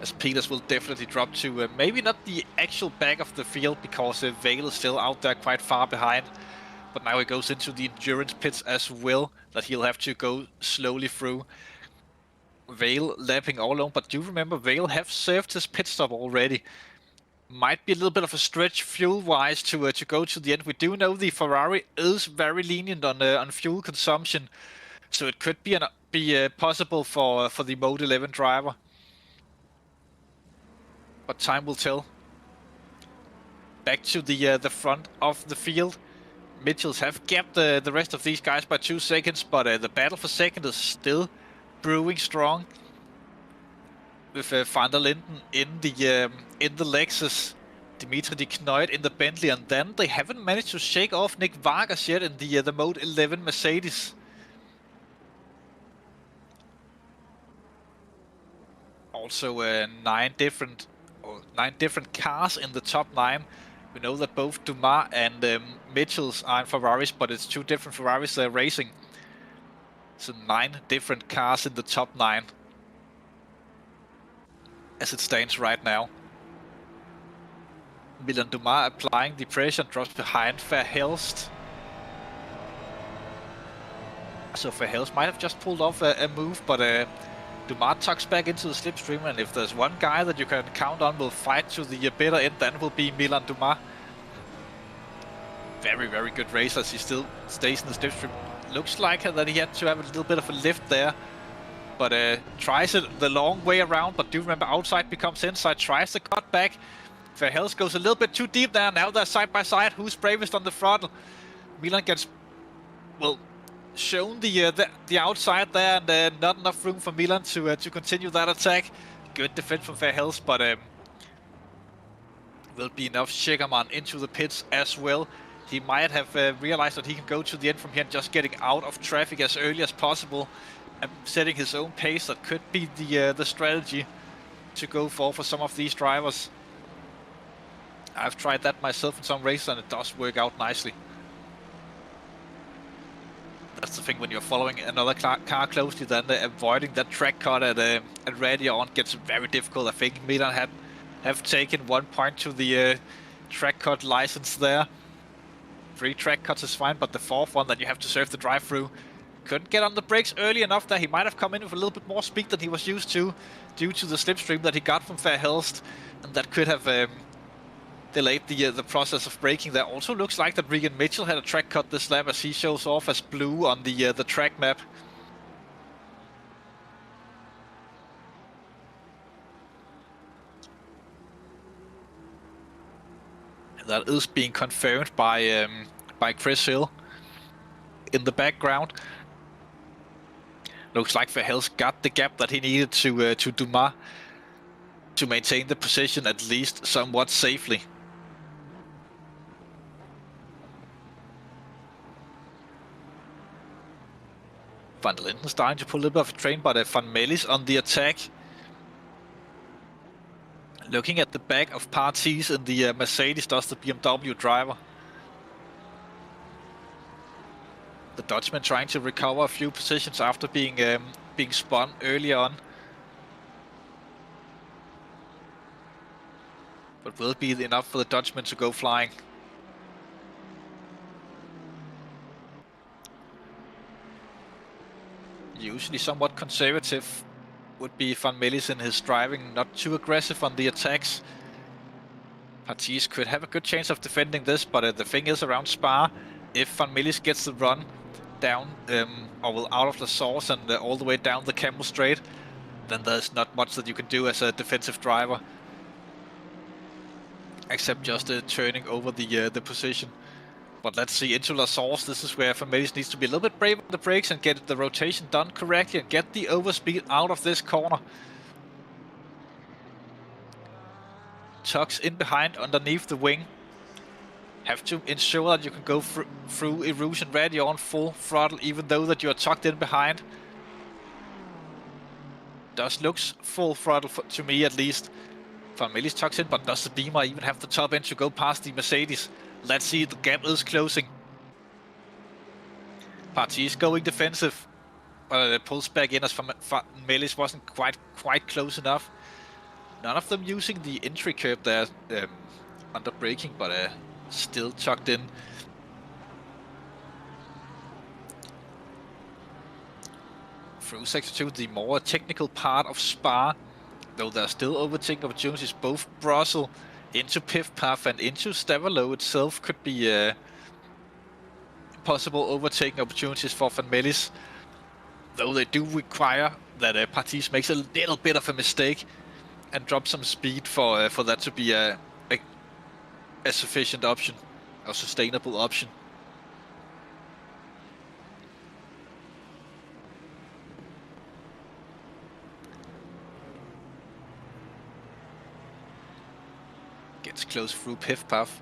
As Peters will definitely drop to maybe not the actual back of the field, because Vale is still out there quite far behind. But now he goes into the endurance pits as well, that he'll have to go slowly through. Vale lapping all alone, but do remember Vale have served his pit stop already. Might be a little bit of a stretch fuel-wise to go to the end. We do know the Ferrari is very lenient on fuel consumption, so it could be possible for the Mode 11 driver. But time will tell. Back to the front of the field. Mitchells have gapped the rest of these guys by 2 seconds, but the battle for second is still brewing strong. With Van der Linden in the Lexus, Dimitri de Knoit in the Bentley, and then they haven't managed to shake off Nick Vargas yet in the Mode 11 Mercedes. Also 9 different cars in the top 9. We know that both Dumas and Mitchells are in Ferraris, but it's 2 different Ferraris they're racing. So 9 different cars in the top 9. As it stands right now. Milan Dumas applying the pressure, drops behind Verhelst. So Verhelst might have just pulled off a move, but Dumas tucks back into the slipstream, and if there's one guy that you can count on will fight to the bitter end, then will be Milan Dumas. Very good race as he still stays in the slipstream. Looks like that he had to have a little bit of a lift there, but tries it the long way around. But do remember, outside becomes inside, tries the cut back. Verhelst goes a little bit too deep there. Now they're side by side. Who's bravest on the throttle? Milan gets, well, shown the outside there, and not enough room for Milan to continue that attack. Good defense from Verhelst, but will be enough Schegerman into the pits as well. He might have realized that he can go to the end from here and just getting out of traffic as early as possible and setting his own pace. That could be the strategy to go for some of these drivers. I've tried that myself in some races and it does work out nicely. That's the thing when you're following another car closely, then avoiding that track cut at radio on gets very difficult. I think Milan have taken 1 point to the track cut license there. 3 track cuts is fine, but the 4th one that you have to serve the drive-through. Couldn't get on the brakes early enough that he might have come in with a little bit more speed than he was used to due to the slipstream that he got from Verhelst, and that could have delayed the process of braking. There also looks like that Regan Mitchell had a track cut this lap as he shows off as blue on the track map. That is being confirmed by Chris Hill in the background. Looks like Verhelst got the gap that he needed to Dumas to maintain the position at least somewhat safely. Van der Linden starting to pull a little bit of a train, but Van Melis on the attack. Looking at the back of Parties in the Mercedes does the BMW driver. The Dutchman trying to recover a few positions after being spun early on. But will it be enough for the Dutchman to go flying? Usually somewhat conservative would be Van Melis in his driving, not too aggressive on the attacks. Parties could have a good chance of defending this, but the thing is around Spa, if Van Melis gets the run down, or well, out of the source and all the way down the Camel Straight, then there's not much that you can do as a defensive driver, except just turning over the position. But let's see, into La Source, this is where Van Melis needs to be a little bit brave on the brakes and get the rotation done correctly and get the overspeed out of this corner. Tucks in behind underneath the wing. Have to ensure that you can go through erosion ready on full throttle, even though that you are tucked in behind. Does looks full throttle to me at least. Van Melis tucks in, but does the Beamer even have the top end to go past the Mercedes? Let's see, the gap is closing. Parties going defensive, but it pulls back in as Van Melis wasn't quite close enough. None of them using the entry curve there under braking, but still tucked in. Through Sector 2, the more technical part of Spa, though there are still overtaking opportunities. Both Brussels into Piff Path and into Stavelot itself could be possible overtaking opportunities for Van Melis, though they do require that Parties makes a little bit of a mistake and drop some speed for that to be a sufficient option, a sustainable option. Gets close through Piff Path.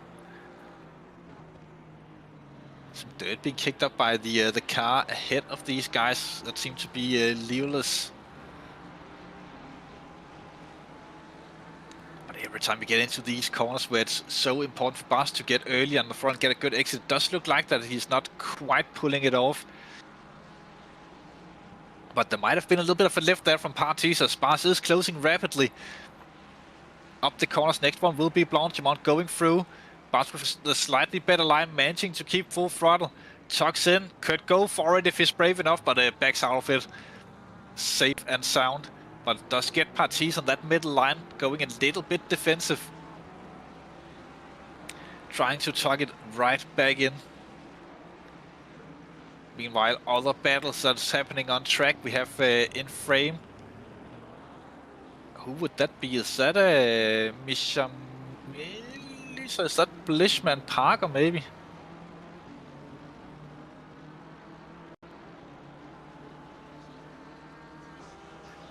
Some dirt being kicked up by the car ahead of these guys that seem to be leerless. But every time we get into these corners where it's so important for Bas to get early on the front, get a good exit, it does look like that he's not quite pulling it off. But there might have been a little bit of a lift there from Parties as Bas is closing rapidly up the corners. Next one will be Blanchimont going through. Bas with the slightly better line, managing to keep full throttle. Tucks in, could go for it if he's brave enough, but backs out of it. Safe and sound, but does get Parties on that middle line, going a little bit defensive. Trying to tuck it right back in. Meanwhile, other battles that's happening on track, we have in frame. Who would that be? Is that Mishamelis? Or is that Blishman Parker maybe?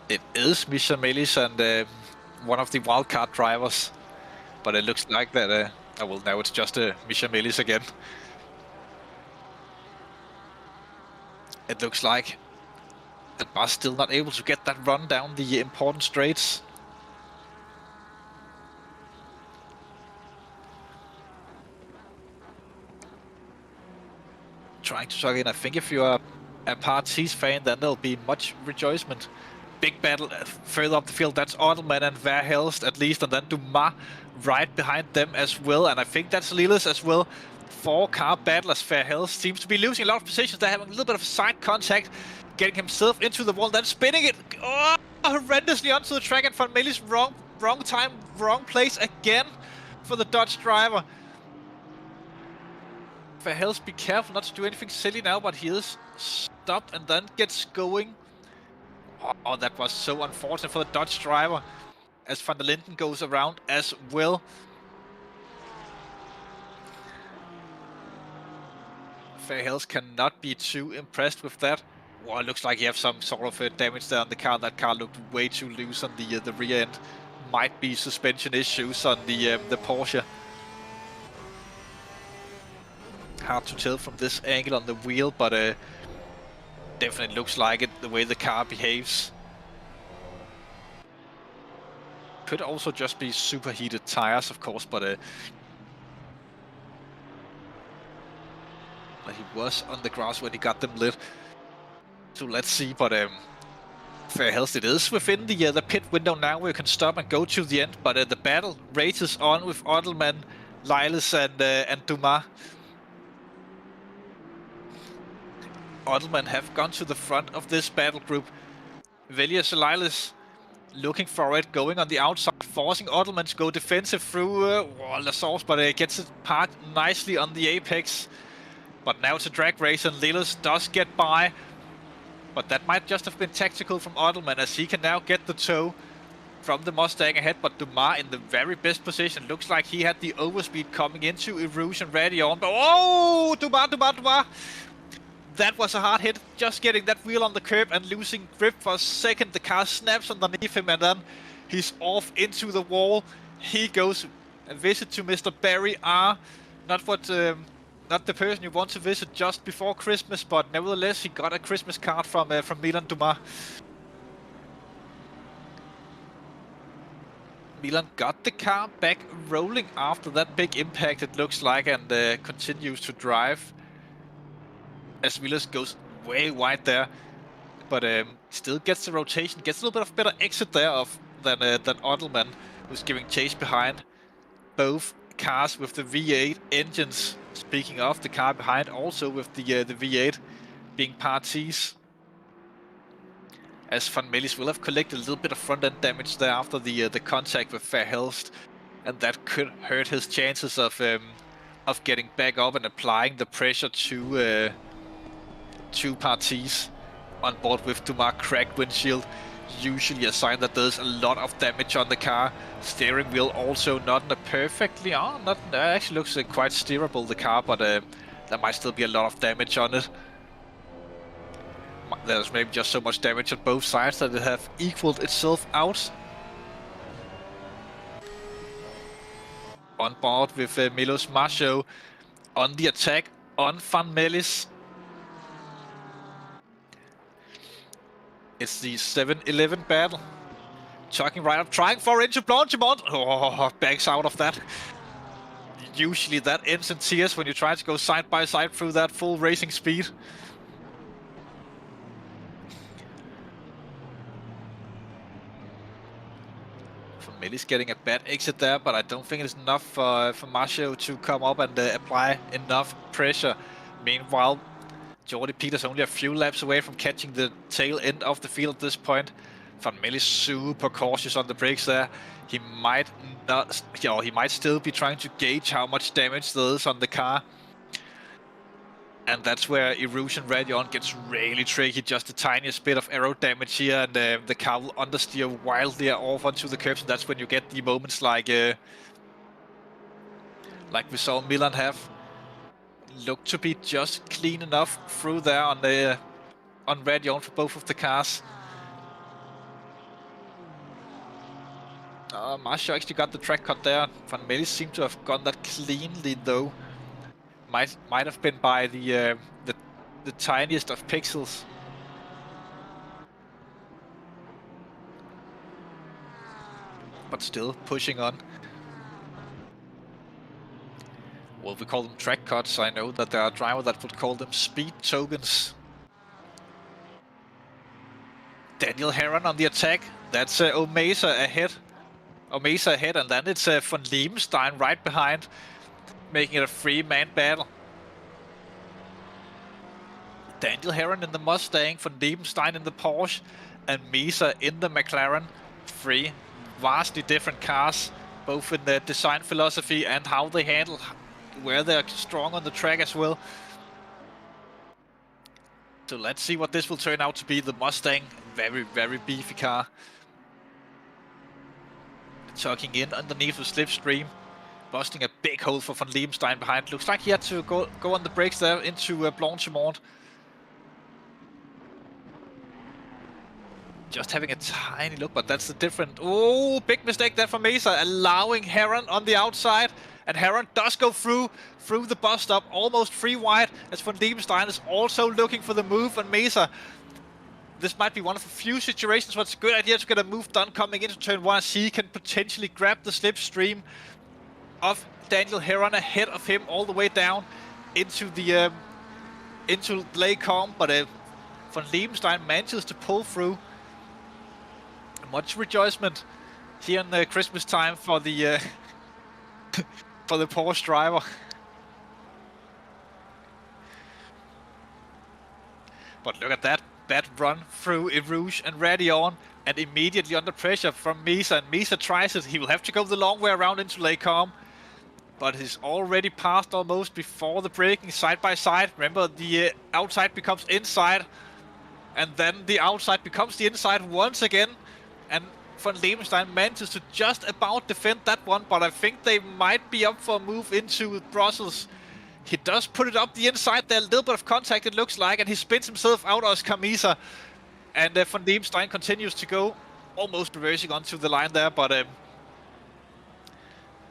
It is Mishamelis and one of the wildcard drivers. But it looks like that, well now it's just Mishamelis again. It looks like that Bas still not able to get that run down the important straights. Trying to suck in. I think if you're a Parties fan, then there'll be much rejoicement. Big battle further up the field. That's Ottelman and Verhelst at least, and then Dumas right behind them as well. And I think that's Lillis as well. 4-car battle as Verhelst seems to be losing a lot of positions. They're having a little bit of side contact, getting himself into the wall, then spinning it horrendously onto the track. And Van Melis wrong time, wrong place again for the Dutch driver. Verhelst, be careful not to do anything silly now, but he is stopped and then gets going. Oh, that was so unfortunate for the Dutch driver, as Van der Linden goes around as well. Verhelst cannot be too impressed with that. Well, it looks like he has some sort of damage there on the car. That car looked way too loose on the rear end. Might be suspension issues on the Porsche. Hard to tell from this angle on the wheel, but definitely looks like it, the way the car behaves. Could also just be superheated tires, of course, but he was on the grass when he got them lit. So let's see, but Verhelst, it is within the pit window now where you can stop and go to the end, but the battle races on with Ottelman, Lillis and Dumas. Ottelman have gone to the front of this battle group. Villiers and Lillis looking for it, going on the outside, forcing Ottelman to go defensive through the source, but gets it parked nicely on the apex. But now it's a drag race and Lillis does get by. But that might just have been tactical from Ottelman, as he can now get the tow from the Mustang ahead. But Dumas in the very best position. Looks like he had the overspeed coming into Erosion ready on. But oh, Dumas! That was a hard hit, just getting that wheel on the curb and losing grip for a second. The car snaps underneath him and then he's off into the wall. He goes a visit to Mr. Barry R. Not the person you want to visit just before Christmas, but nevertheless he got a Christmas card from Milan Dumas. Milan got the car back rolling after that big impact, it looks like, and continues to drive. As Villiers goes way wide there, but still gets the rotation, gets a little bit of better exit there than Ottelman, who's giving chase behind. Both cars with the V8 engines. Speaking of, the car behind also with the V8 being Parties. As Van Melis will have collected a little bit of front end damage there after the contact with Verhelst, and that could hurt his chances of getting back up and applying the pressure to two Parties. On board with Dumas, cracked windshield, usually a sign that there's a lot of damage on the car. Steering wheel also not in a perfectly, actually looks quite steerable, the car, but there might still be a lot of damage on it. There's maybe just so much damage on both sides that it have equaled itself out. On board with Milos Macho on the attack on Van Melis. It's the 7-11 battle. Chucking right up, trying for into Blanchimont. Oh, backs out of that. Usually that ends in tears when you try to go side by side through that full racing speed. Van Melis getting a bad exit there, but I don't think it's enough for Macho to come up and apply enough pressure. Meanwhile, Jordi Peters only a few laps away from catching the tail end of the field at this point. Van Melis super cautious on the brakes there. He might not, he might still be trying to gauge how much damage there is on the car. And that's where Erosion Radion gets really tricky. Just the tiniest bit of aero damage here, and the car will understeer wildly off onto the curbs. And that's when you get the moments like we saw Milan have. Looked to be just clean enough through there on Radion for both of the cars. Macho actually got the track cut there. Van Melis seemed to have gone that cleanly though. Might have been by the the tiniest of pixels. But still pushing on. Well, we call them track cuts. I know that there are drivers that would call them speed tokens. Daniel Herron on the attack. That's Omesa ahead. Omesa ahead, and then it's von Liebenstein right behind, making it a three-man battle. Daniel Herron in the Mustang, von Liebenstein in the Porsche, and Mesa in the McLaren. Three vastly different cars, both in their design philosophy and how they handle, where they're strong on the track as well. So let's see what this will turn out to be. The Mustang, very, very beefy car. Tucking in underneath the slipstream, busting a big hole for von Liebenstein behind. Looks like he had to go on the brakes there into Blanchimont. Just having a tiny look, but that's the different. Oh, big mistake there for Mesa, allowing Herron on the outside. And Herron does go through the bus stop, almost free wide, as von Liebenstein is also looking for the move on Mesa. This might be one of the few situations where it's a good idea to get a move done coming into turn 1, as he can potentially grab the slipstream of Daniel Herron ahead of him all the way down into the into Lake Com, but von Liebenstein manages to pull through. Much rejoicement here in Christmas time for the for the Porsche driver. But look at that run through Erouge and Radion, and immediately under pressure from Mesa, and Mesa tries it. He will have to go the long way around into Lake Com, but he's already passed almost before the braking side by side. Remember, the outside becomes inside, and then the outside becomes the inside once again. And von Liebenstein manages to just about defend that one, but I think they might be up for a move into Brussels. He does put it up the inside there, a little bit of contact it looks like, and he spins himself out as Camisa. And von Liebenstein continues to go, almost reversing onto the line there, but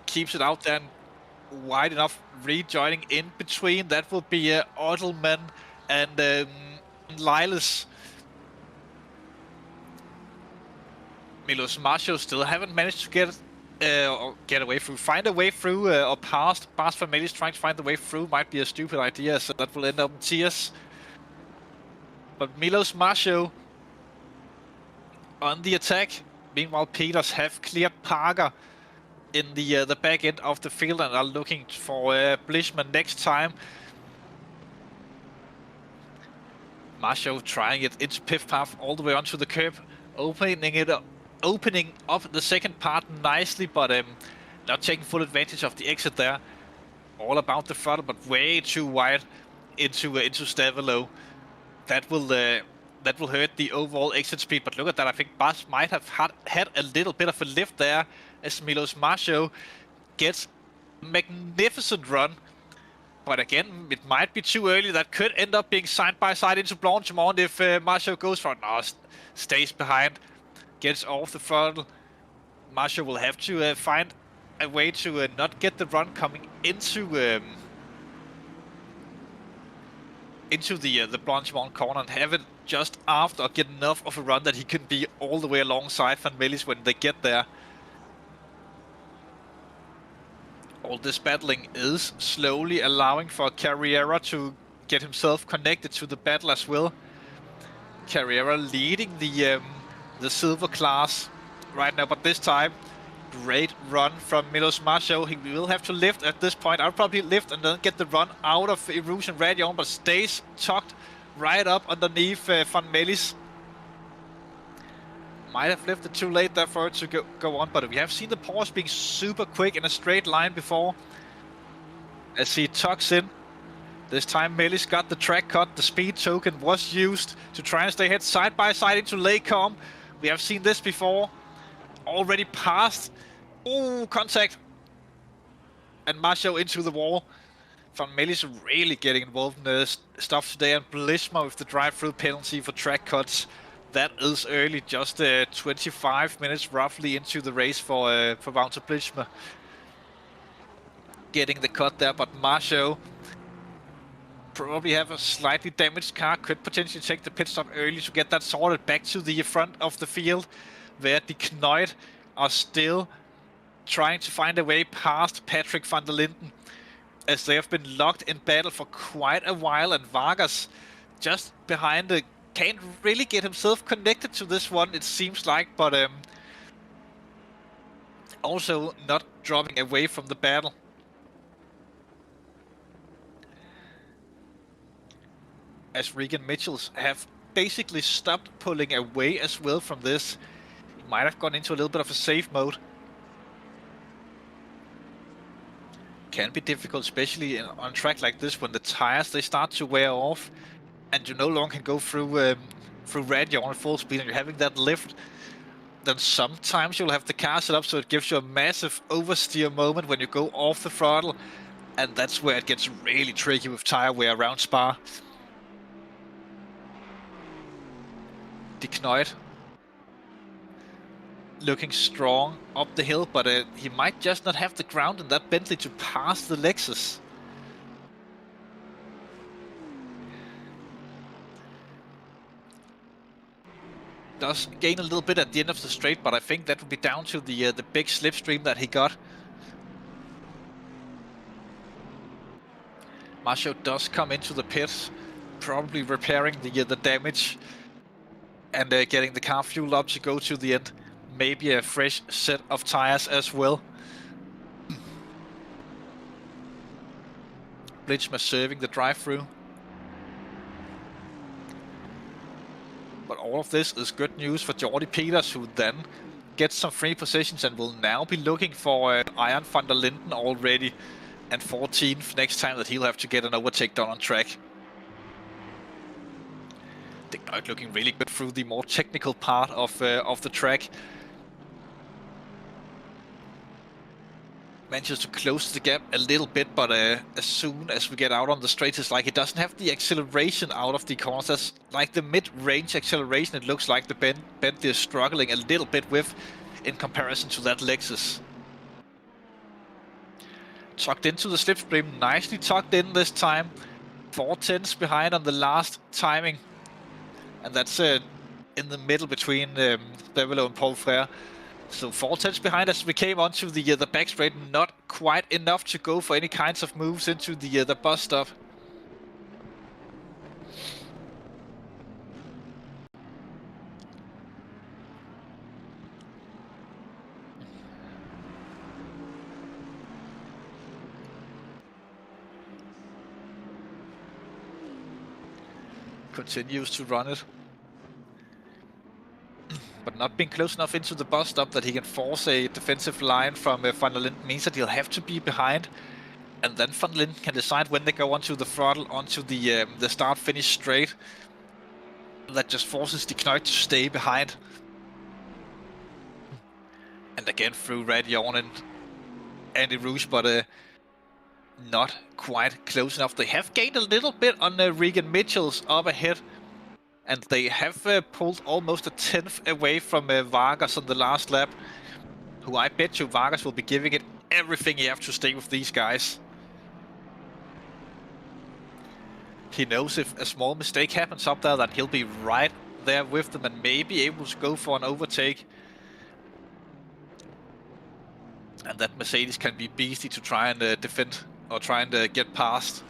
keeps it out there and wide enough, rejoining in between. That will be Ottelman and Lilas. Milos Macho still haven't managed to get away through, find a way through, or past. Bas Vermeulen trying to find the way through might be a stupid idea, so that will end up in tears. But Milos Macho on the attack. Meanwhile, Peters have cleared Parker in the back end of the field and are looking for Blishman next time. Macho trying it into Piff Path all the way onto the curb, opening up the second part nicely, but not taking full advantage of the exit there. All about the throttle, but way too wide into Stavelo. That will hurt the overall exit speed. But look at that, I think Bas might have had a little bit of a lift there, as Milos Macho gets a magnificent run. But again, it might be too early. That could end up being side by side into Blanchimont if Macho goes for it. No, stays behind. Gets off the throttle. Macho will have to find a way to not get the run coming into the Blanchimont corner and have it just after, or get enough of a run that he can be all the way alongside Van Melis when they get there. All this battling is slowly allowing for Carriera to get himself connected to the battle as well. Carriera leading the silver class right now, but this time, great run from Milos Macho. He will have to lift at this point. I'll probably lift and then get the run out of Erouge and Radion, but stays tucked right up underneath Van Melis. Might have lifted too late there for it to go on, but we have seen the Porsche being super quick in a straight line before. As he tucks in. This time Melis got the track cut. The speed token was used to try and stay ahead side by side into Lake Com. We have seen this before. Already passed. Oh, contact. And Macho into the wall. Van Melis really getting involved in the stuff today. And Blisma with the drive-through penalty for track cuts. That is early, just 25 minutes roughly into the race for Wouter Blisma. Getting the cut there, but Macho probably have a slightly damaged car, could potentially take the pit stop early to get that sorted. Back to the front of the field, where the Knoit are still trying to find a way past Patrick van der Linden, as they have been locked in battle for quite a while, and Vargas just behind can't really get himself connected to this one, it seems like, but also not dropping away from the battle. As Regan Mitchells have basically stopped pulling away as well from this. He might have gone into a little bit of a safe mode. Can be difficult, especially on a track like this, when the tires they start to wear off and you no longer can go through radial at full speed, and you're having that lift. Then sometimes you'll have the car set up so it gives you a massive oversteer moment when you go off the throttle, and that's where it gets really tricky with tire wear around Spa. De Knoit looking strong up the hill, but he might just not have the ground in that Bentley to pass the Lexus. Does gain a little bit at the end of the straight, but I think that would be down to the big slipstream that he got. Marcio does come into the pits, probably repairing the damage and getting the car fueled up to go to the end. Maybe a fresh set of tires as well. Blitzma serving the drive-through. But all of this is good news for Jordy Peters, who then gets some free positions and will now be looking for Iron van der Linden already, and 14th next time that he'll have to get an overtake done on track. De Knoit looking really good through the more technical part of the track. Manages to close the gap a little bit, but as soon as we get out on the straight, it's like it doesn't have the acceleration out of the corners. That's like the mid-range acceleration it looks like the Bentley is struggling a little bit with in comparison to that Lexus. Tucked into the slipstream, nicely tucked in this time. 4/10 behind on the last timing. And that's in the middle between Develo and Paul Frere. So 4/10 behind as we came onto the back straight, not quite enough to go for any kinds of moves into the bus stop. Continues to run it. But not being close enough into the bus stop that he can force a defensive line from van der Linden means that he'll have to be behind. And then van der Linden can decide when they go onto the throttle, onto the start-finish straight. That just forces De Knoit to stay behind. And again through Radion and Andy Rouge, but not quite close enough. They have gained a little bit on Regan Mitchells up ahead. And they have pulled almost a 10th away from Vargas on the last lap. Who I bet you Vargas will be giving it everything he has to stay with these guys. He knows if a small mistake happens up there that he'll be right there with them and maybe able to go for an overtake. And that Mercedes can be beastly to try and defend or try and get past.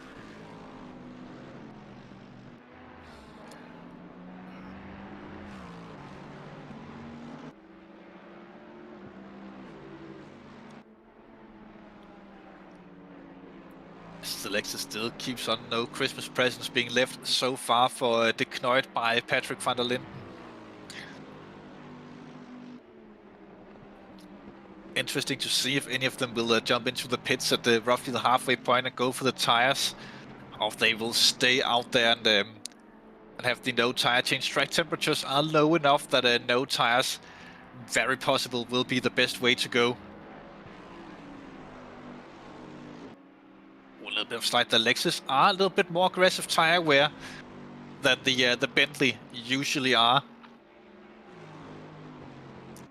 The Lexus still keeps on, no Christmas presents being left so far for De Knoit by Patrick van der Linden. Interesting to see if any of them will jump into the pits at roughly the halfway point and go for the tires, or if they will stay out there and have the no tire change. Track temperatures are low enough that no tires, very possible, will be the best way to go. A little bit of slide. The Lexus are a little bit more aggressive tire wear than the Bentley usually are.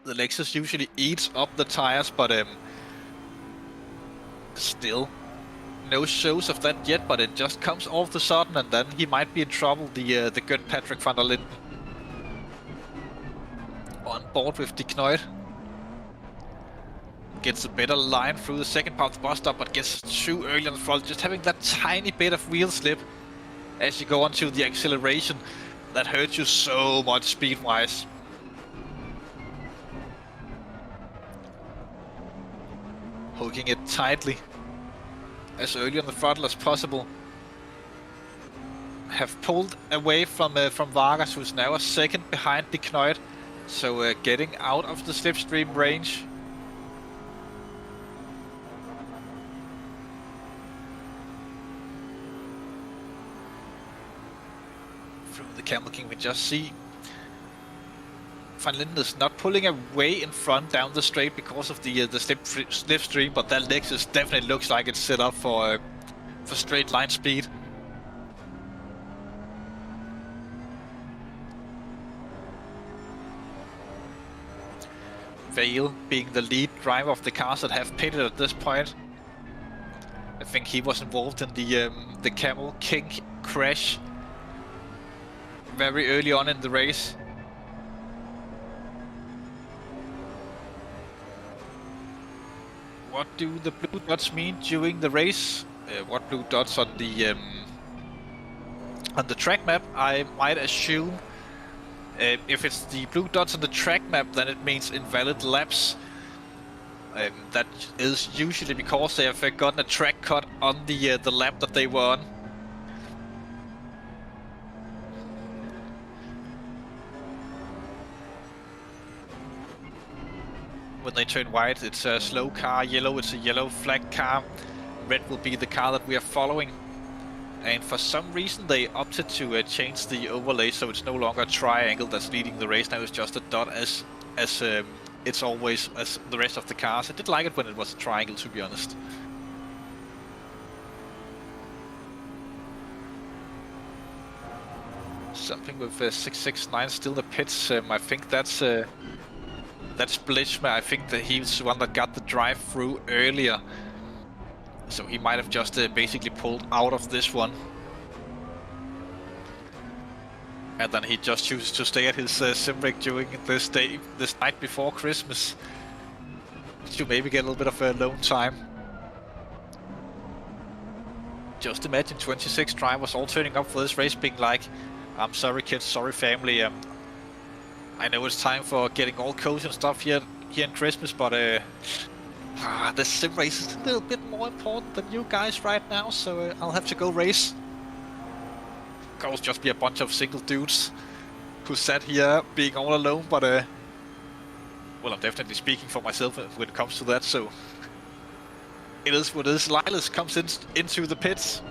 The Lexus usually eats up the tires, but still no shows of that yet, but it just comes all of a sudden, and then he might be in trouble, the good Patrick van der Linden. On board with De Knuijt. Gets a better line through the second part of the bus stop, but gets too early on the front, just having that tiny bit of wheel slip as you go onto the acceleration. That hurts you so much speed-wise. Hooking it tightly as early on the throttle as possible. Have pulled away from Vargas, who's now a second behind De Knuijt. So getting out of the slipstream range. From the Camel King we just see Van Linden is not pulling away in front down the straight because of the slipstream, but that Lexus definitely looks like it's set up for straight line speed. Vale being the lead driver of the cars that have pitted at this point. I think he was involved in the Camel King crash very early on in the race. What do the blue dots mean during the race? What blue dots on the track map? I might assume if it's the blue dots on the track map, then it means invalid laps. That is usually because they have gotten a track cut on the lap that they were on. When they turn white, it's a slow car, yellow, it's a yellow flag car, red will be the car that we are following. And for some reason they opted to change the overlay, so it's no longer a triangle that's leading the race, now it's just a dot as it's always as the rest of the cars. I did like it when it was a triangle, to be honest. Something with 669 still in the pits. I think that's Blitchma. I think that he's the one that got the drive-through earlier. So he might have just basically pulled out of this one. And then he just chooses to stay at his sim rig during this night before Christmas. To maybe get a little bit of alone time. Just imagine 26 drivers all turning up for this race being like, I'm sorry kids, sorry family, I know it's time for getting all cozy and stuff here in Christmas, but the sim race is a little bit more important than you guys right now, so I'll have to go race. Could just be a bunch of single dudes who sat here being all alone, but well, I'm definitely speaking for myself when it comes to that, so it is what it is. Lilas comes into the pits.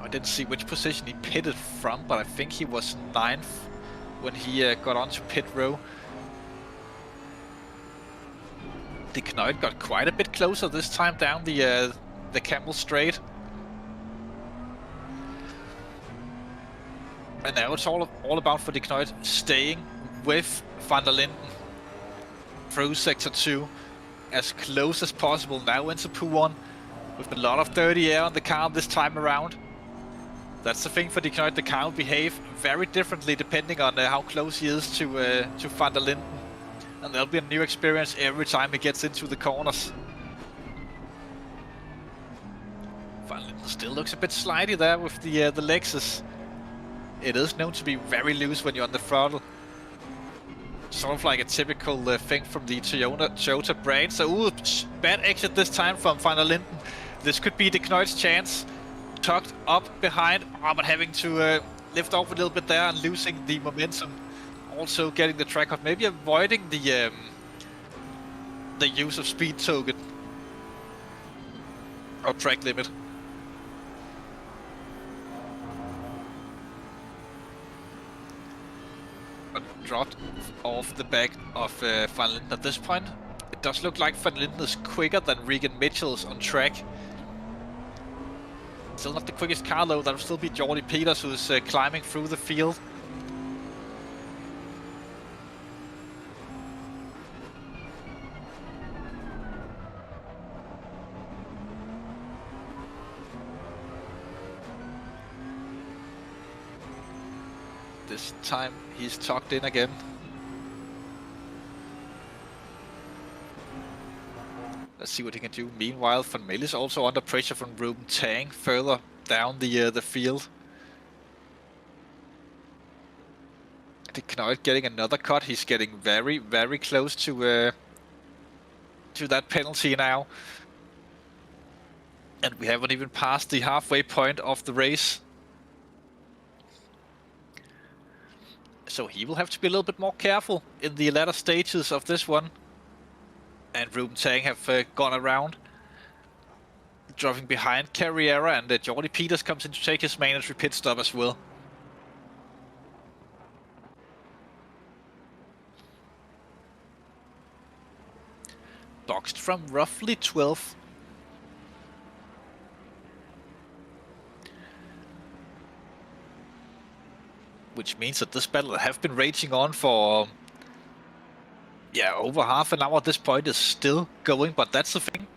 I didn't see which position he pitted from, but I think he was 9th when he got onto pit row. De Knuijt got quite a bit closer this time down the Camel Straight. And now it's all about for De Knuijt staying with Van der Linden through Sector 2 as close as possible now into P1 with a lot of dirty air on the car this time around. That's the thing for De Knuijt, the car will behave very differently depending on how close he is to Van der Linden. And there'll be a new experience every time he gets into the corners. Van der Linden still looks a bit slidey there with the Lexus. It is known to be very loose when you're on the throttle. Sort of like a typical thing from the Toyota brand. So, ooh, bad exit this time from Van der Linden. This could be De Knuijt's chance. Tucked up behind, but having to lift off a little bit there and losing the momentum. Also getting the track out, maybe avoiding the use of speed token or track limit. But dropped off the back of Van Linden at this point. It does look like Van Linden is quicker than Regan Mitchell's on track. Still not the quickest car though, that'll still be Jordy Peters who's climbing through the field. This time he's tucked in again. Let's see what he can do. Meanwhile, Van Melle is also under pressure from Ruben Tang further down the field. De Knoit getting another cut. He's getting very, very close to that penalty now. And we haven't even passed the halfway point of the race. So he will have to be a little bit more careful in the latter stages of this one. And Ruben Tang have gone around, driving behind Carriera, and Jordy Peters comes in to take his mandatory pit stop as well. Boxed from roughly 12th. Which means that this battle have been raging on for over half an hour at this point is still going, but that's the thing.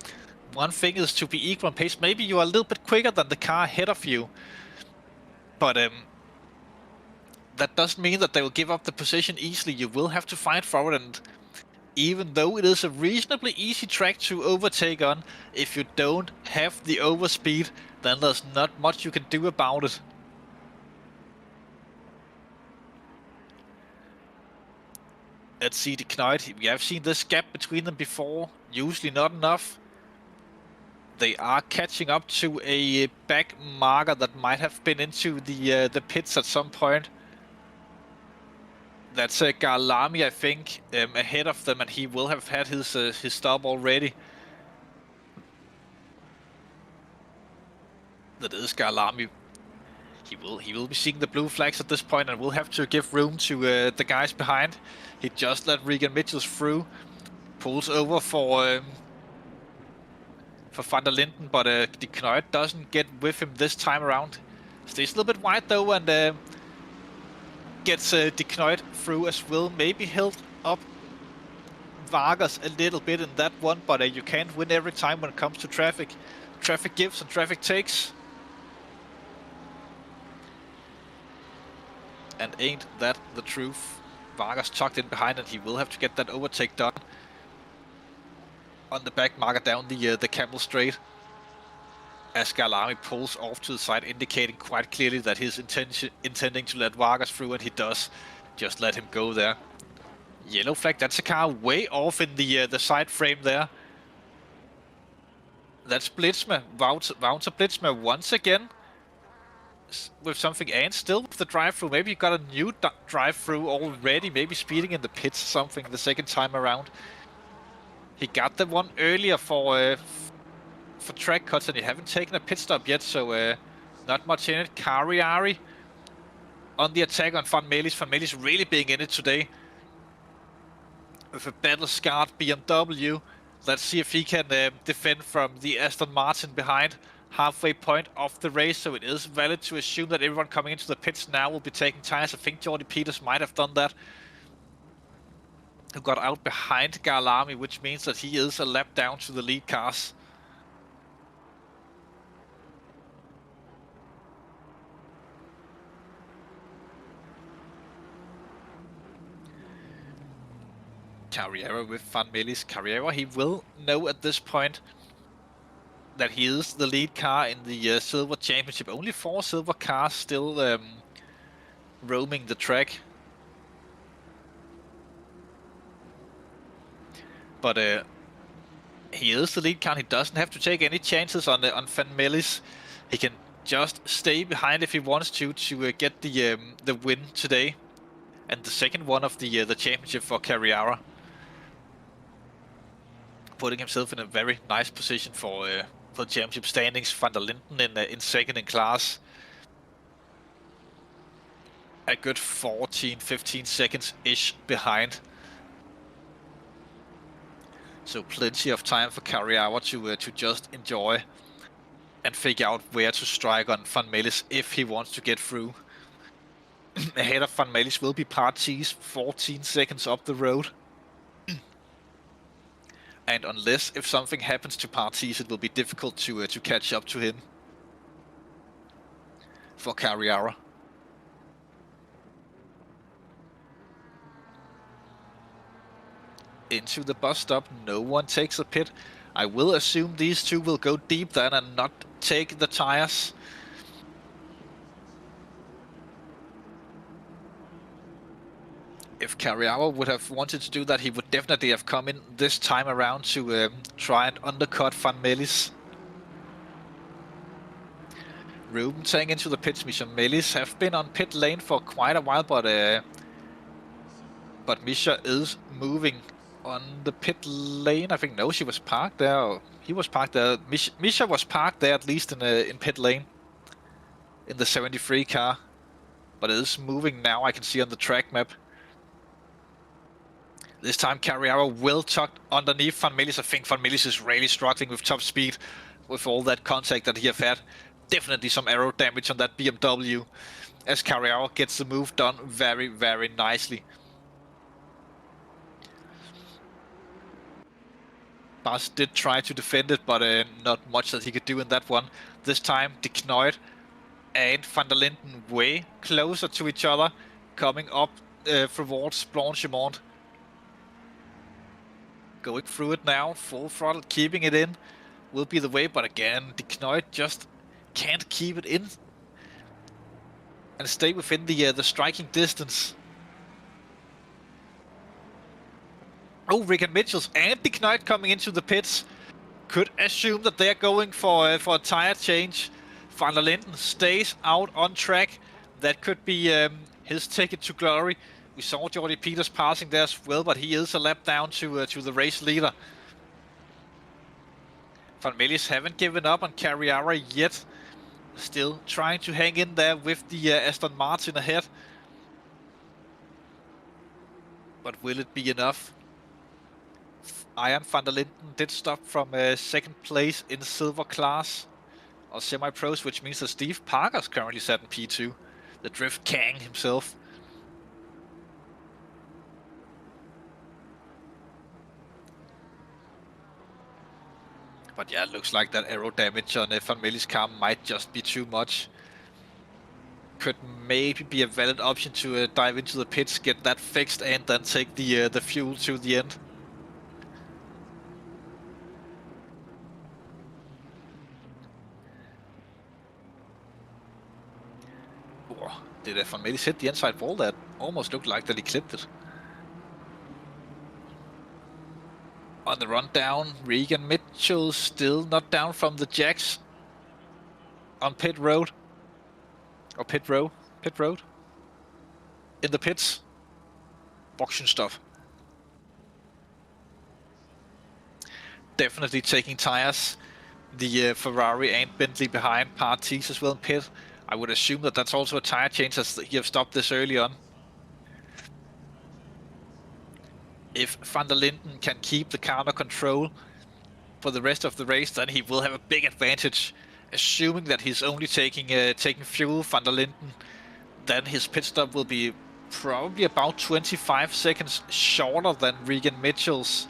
One thing is to be equal on pace. Maybe you are a little bit quicker than the car ahead of you, but that doesn't mean that they will give up the position easily. You will have to fight for it, and even though it is a reasonably easy track to overtake on, if you don't have the overspeed, then there's not much you can do about it. Let's see De Knoit. We have seen this gap between them before. Usually not enough. They are catching up to a back marker that might have been into the pits at some point. That's Kyalami, I think, ahead of them, and he will have had his stop already. That is Kyalami. He will be seeing the blue flags at this point and will have to give room to the guys behind. He just let Regan Mitchells through, pulls over for Van der Linden, but De Knoit doesn't get with him this time around. Stays a little bit wide though, and gets De Knoit through as well. Maybe held up Vargas a little bit in that one, but you can't win every time when it comes to traffic. Traffic gives and traffic takes. And ain't that the truth? Vargas tucked in behind, and he will have to get that overtake done on the back marker down the Camel Straight. As Kyalami pulls off to the side, indicating quite clearly that he's intending to let Vargas through, and he does. Just let him go there. Yellow flag, that's a car way off in the side frame there. That's Blitzmer, Wouter Blitzmer once again with something, and still with the drive-through. Maybe he got a new drive-through already, maybe speeding in the pits something the second time around. He got the one earlier for track cuts, and he haven't taken a pit stop yet, so not much in it. Carriari on the attack on Van Melle. Van Melle's really being in it today with a battle-scarred BMW. Let's see if he can defend from the Aston Martin behind. Halfway point of the race, so it is valid to assume that everyone coming into the pits now will be taking tires. I think Jordy Peters might have done that, who got out behind Kyalami, which means that he is a lap down to the lead cars. Carriera with Van Melle's. Carriera, he will know at this point that he is the lead car in the Silver Championship. Only 4 silver cars still roaming the track. But he is the lead car. He doesn't have to take any chances on Van Melle's. He can just stay behind if he wants to get the win today, and the second one of the championship for Carriera. Putting himself in a very nice position for the championship standings. Van der Linden in second in class. A good 14-15 seconds-ish behind. So plenty of time for Carriera to just enjoy and figure out where to strike on Van Melle's if he wants to get through. Ahead of Van Melle's will be Parties, 14 seconds up the road. And unless if something happens to Parties, it will be difficult to catch up to him for Carriera. into the bus stop. No one takes a pit. I will assume these two will go deep then and not take the tires. If Kyalami would have wanted to do that, he would definitely have come in this time around to try and undercut Van Melis. Ruben taking into the pits. Misha Melis have been on pit lane for quite a while, but Misha is moving on the pit lane. I think, no, she was parked there. Or he was parked there. Misha was parked there, at least in pit lane, in the 73 car. But it is moving now, I can see on the track map. This time Kyalami will tuck underneath Van Melis. I think Van Melis is really struggling with top speed with all that contact that he have had. Definitely some aero damage on that BMW, as Kyalami gets the move done very, very nicely. Bas did try to defend it, but not much that he could do in that one. This time, De Knoit and Van der Linden way closer to each other, coming up towards Blanchimont. Going through it now, full throttle, keeping it in, will be the way, but again, De Knoit just can't keep it in and stay within the striking distance. Oh, Regan Mitchells and De Knoit coming into the pits. Could assume that they're going for a tire change. Van der Linden stays out on track. That could be his ticket to glory. We saw Jordi Peters passing there as well, but he is a lap down to the race leader. Van Melis haven't given up on Kyalami yet. Still trying to hang in there with the Aston Martin ahead. But will it be enough? Ian van der Linden did stop from second place in silver class or semi-pros, which means that Steve Parker's currently sat in P2. The Drift King himself. But yeah, it looks like that aero damage on Van Melis' car might just be too much. Could maybe be a valid option to dive into the pits, get that fixed, and then take the fuel to the end. Oh, did Van Melis hit the inside wall? That almost looked like that he clipped it. On the run down, Regan Mitchell still not down from the jacks on pit road. Or pit road. In the pits. Boxing stuff. Definitely taking tires. The Ferrari and Bentley behind, Parties as well in pit. I would assume that that's also a tire change, as he have stopped this early on. If Van der Linden can keep the car under control for the rest of the race, then he will have a big advantage. Assuming that he's only taking fuel, Van der Linden, then his pit stop will be probably about 25 seconds shorter than Regan Mitchell's.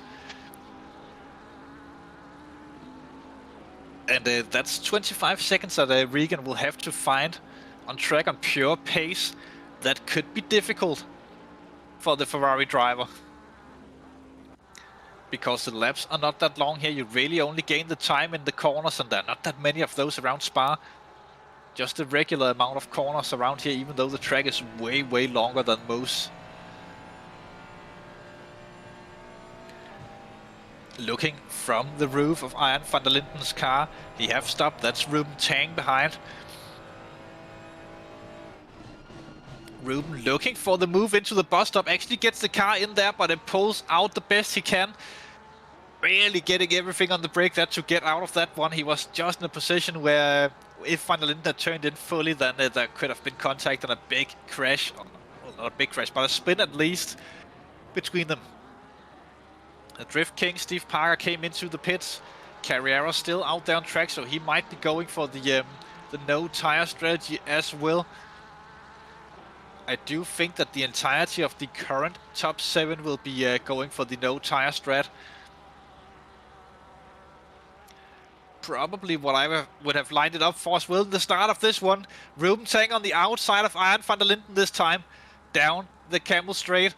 And that's 25 seconds that Regan will have to find on track on pure pace. That could be difficult for the Ferrari driver. Because the laps are not that long here, you really only gain the time in the corners, and there are not that many of those around Spa. Just a regular amount of corners around here, even though the track is way, way longer than most. Looking from the roof of Ian van der Linden's car, he have stopped. That's Ruben Tang behind. Ruben looking for the move into the bus stop, actually gets the car in there, but it pulls out the best he can. Really getting everything on the brake there to get out of that one. He was just in a position where if Van der Linden had turned in fully, then there could have been contact and a big crash. Well, not a big crash, but a spin at least between them. The Drift King, Steve Parker, came into the pits. Kyalami still out there on track, so he might be going for the no tire strategy as well. I do think that the entirety of the current top 7 will be going for the no tire strat. Probably what I would have lined it up for as well in the start of this one. Ruben Tang on the outside of Ian van der Linden this time. Down the Camel Straight.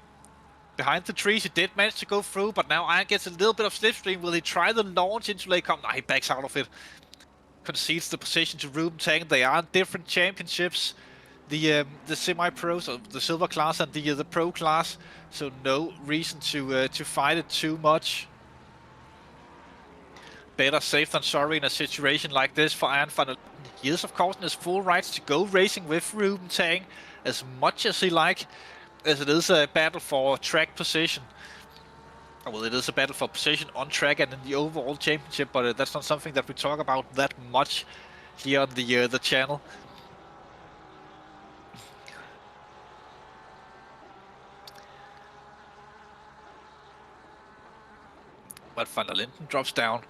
behind the trees. He did manage to go through, but now Iron gets a little bit of slipstream. Will he try the launch into late comp? No, he backs out of it. Concedes the position to Ruben Tang. They are in different championships. The semi-pros, or the silver class, and the pro class. So no reason to fight it too much. Better safe than sorry in a situation like this for Iron van der Linden. He is, of course, in his full rights to go racing with Ruben Tang as much as he like, as it is a battle for track position. Well, it is a battle for position on track and in the overall championship, but that's not something that we talk about that much here on the channel. But van der Linden drops down.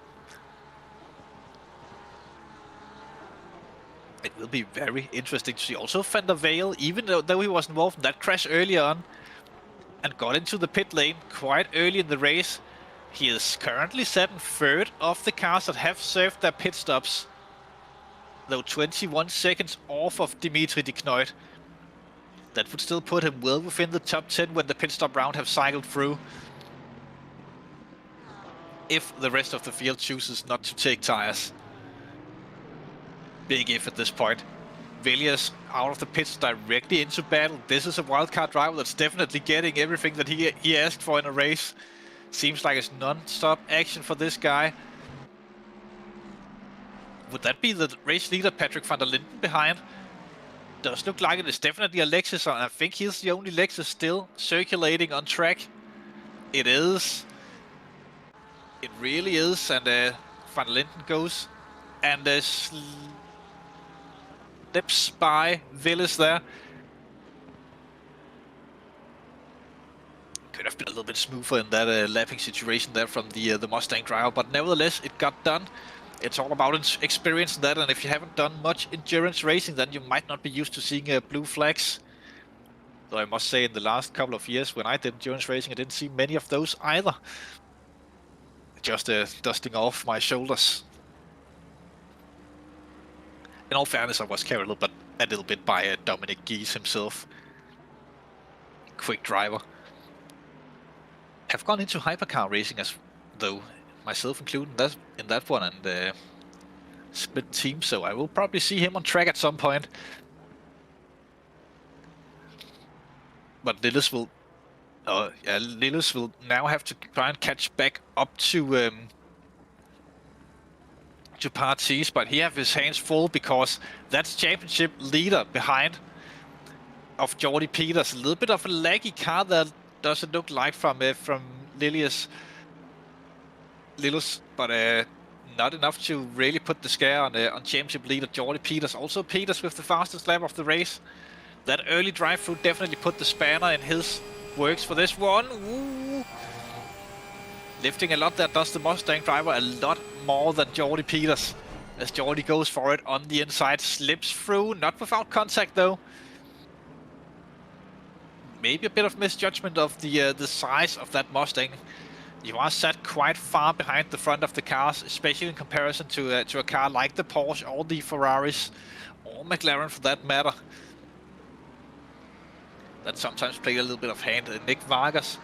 It will be very interesting to see. Also, Van der Vale, even though he was involved in that crash earlier on and got into the pit lane quite early in the race, he is currently set in third of the cars that have served their pit stops, though 21 seconds off of Dimitri de Kneut. That would still put him well within the top 10 when the pit stop round have cycled through, if the rest of the field chooses not to take tires. Big if at this point. Villiers out of the pits directly into battle. This is a wildcard driver that's definitely getting everything that he asked for in a race. Seems like it's non-stop action for this guy. Would that be the race leader, Patrick van der Linden, behind? Does look like it is definitely a Lexus, and I think he's the only Lexus still circulating on track. It is. It really is, and van der Linden goes and slips by Villiers there. Could have been a little bit smoother in that lapping situation there from the Mustang driver, but nevertheless it got done. It's all about experience in that, and if you haven't done much endurance racing, then you might not be used to seeing blue flags. Though I must say, in the last couple of years when I did endurance racing, I didn't see many of those either. Just dusting off my shoulders. In all fairness, I was carried a little bit by Dominic Gies himself. Quick driver. Have gone into hypercar racing as though, myself included in that one, and split team, so I will probably see him on track at some point. But Lillis will now have to try and catch back up to Parties, but he have his hands full because that's championship leader behind of Jordi Peters. A little bit of a laggy car there, doesn't look like from Lillis, but not enough to really put the scare on championship leader Jordi Peters. Also Peters with the fastest lap of the race. That early drive-through definitely put the spanner in his works for this one. Ooh. Lifting a lot there does the Mustang driver, a lot more than Jordi Peters. As Jordi goes for it on the inside, slips through, not without contact though. Maybe a bit of misjudgment of the size of that Mustang. You are set quite far behind the front of the cars, especially in comparison to a car like the Porsche or the Ferraris, or McLaren for that matter. That sometimes played a little bit of hand. Nick Vargas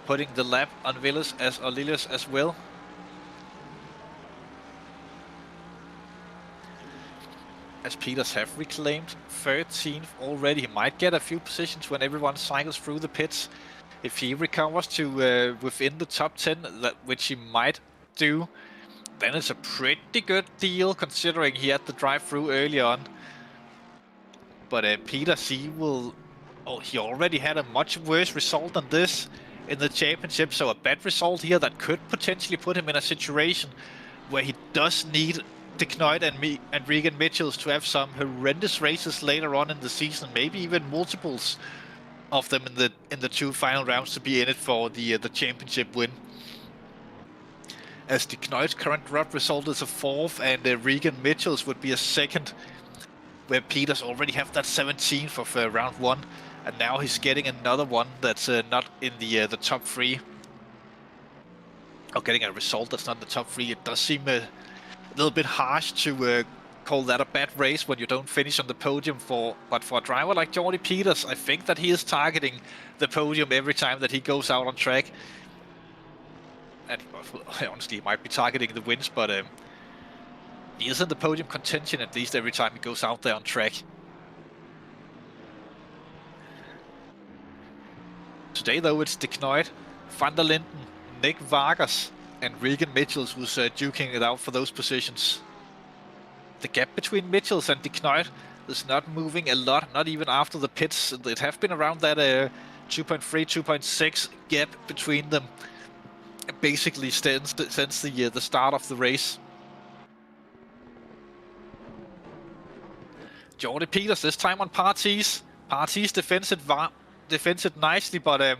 putting the lap on Lillis as well. As Peters have reclaimed 13th already. He might get a few positions when everyone cycles through the pits. If he recovers to within the top 10, which he might do, then it's a pretty good deal considering he had the drive-through early on. But Peters, he already had a much worse result than this in the championship, so a bad result here that could potentially put him in a situation where he does need de Kneut and Regan Mitchells to have some horrendous races later on in the season, maybe even multiples of them in the two final rounds to be in it for the championship win. As de Kneut's current rough result is a 4th, and Regan Mitchells would be a 2nd, where Peters already have that 17th of round 1. And now he's getting another one that's not in the top 3. Or getting a result that's not in the top 3. It does seem a little bit harsh to call that a bad race when you don't finish on the podium but for a driver like Jordy Peters, I think that he is targeting the podium every time that he goes out on track. And honestly, he might be targeting the wins, but he is in the podium contention at least every time he goes out there on track. Today though, it's De Knuijt, Van der Linden, Nick Vargas and Regan Mitchells who's duking it out for those positions. The gap between Mitchells and De Knuijt is not moving a lot, not even after the pits. It have been around that 2.3, 2.6 gap between them, basically since the start of the race. Jordy Peters this time on Parties. Parties defends it nicely, but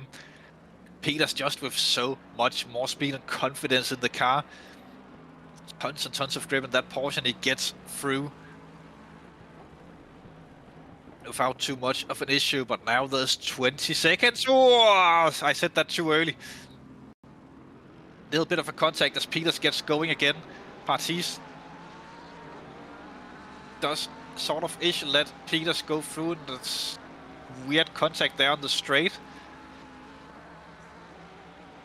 Peters just with so much more speed and confidence in the car. Tons and tons of grip in that portion, he gets through without too much of an issue, but now there's 20 seconds. Oh, I said that too early. Little bit of a contact as Peters gets going again. Parties does sort of ish let Peters go through, and that's weird contact there on the straight.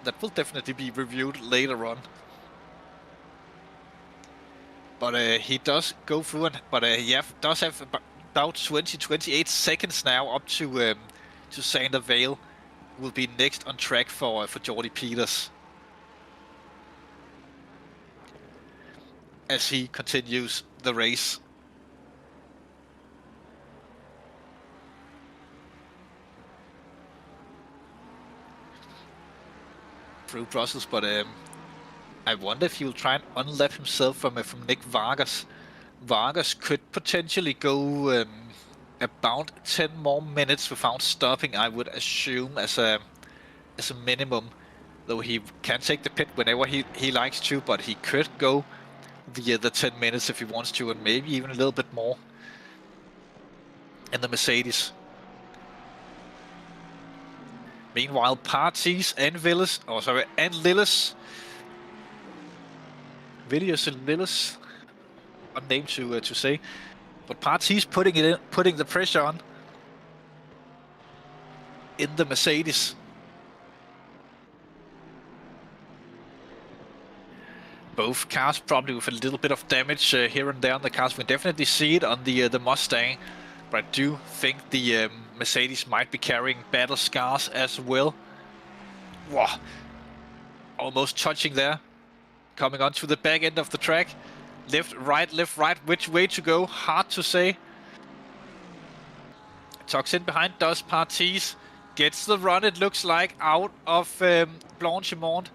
That will definitely be reviewed later on. But he does go through, but he does have about 28 seconds now up to Sander Vale. Will be next on track for Jordy Peters as he continues the race. Through Brussels, but I wonder if he will try and unlap himself from Nick Vargas. Vargas could potentially go about 10 more minutes without stopping, I would assume, as a minimum. Though he can take the pit whenever he likes to, but he could go the 10 minutes if he wants to, and maybe even a little bit more in the Mercedes. Meanwhile, Parties and Lillis, Villiers and Lillis, a name to say, but Parties putting the pressure on in the Mercedes. Both cars probably with a little bit of damage here and there on the cars. We definitely see it on the Mustang, but I do think the Mercedes might be carrying battle scars as well. Wow, almost touching there. Coming onto the back end of the track. Left, right, which way to go? Hard to say. Tucks in behind, does Parties. Gets the run, it looks like, out of Blanchimont.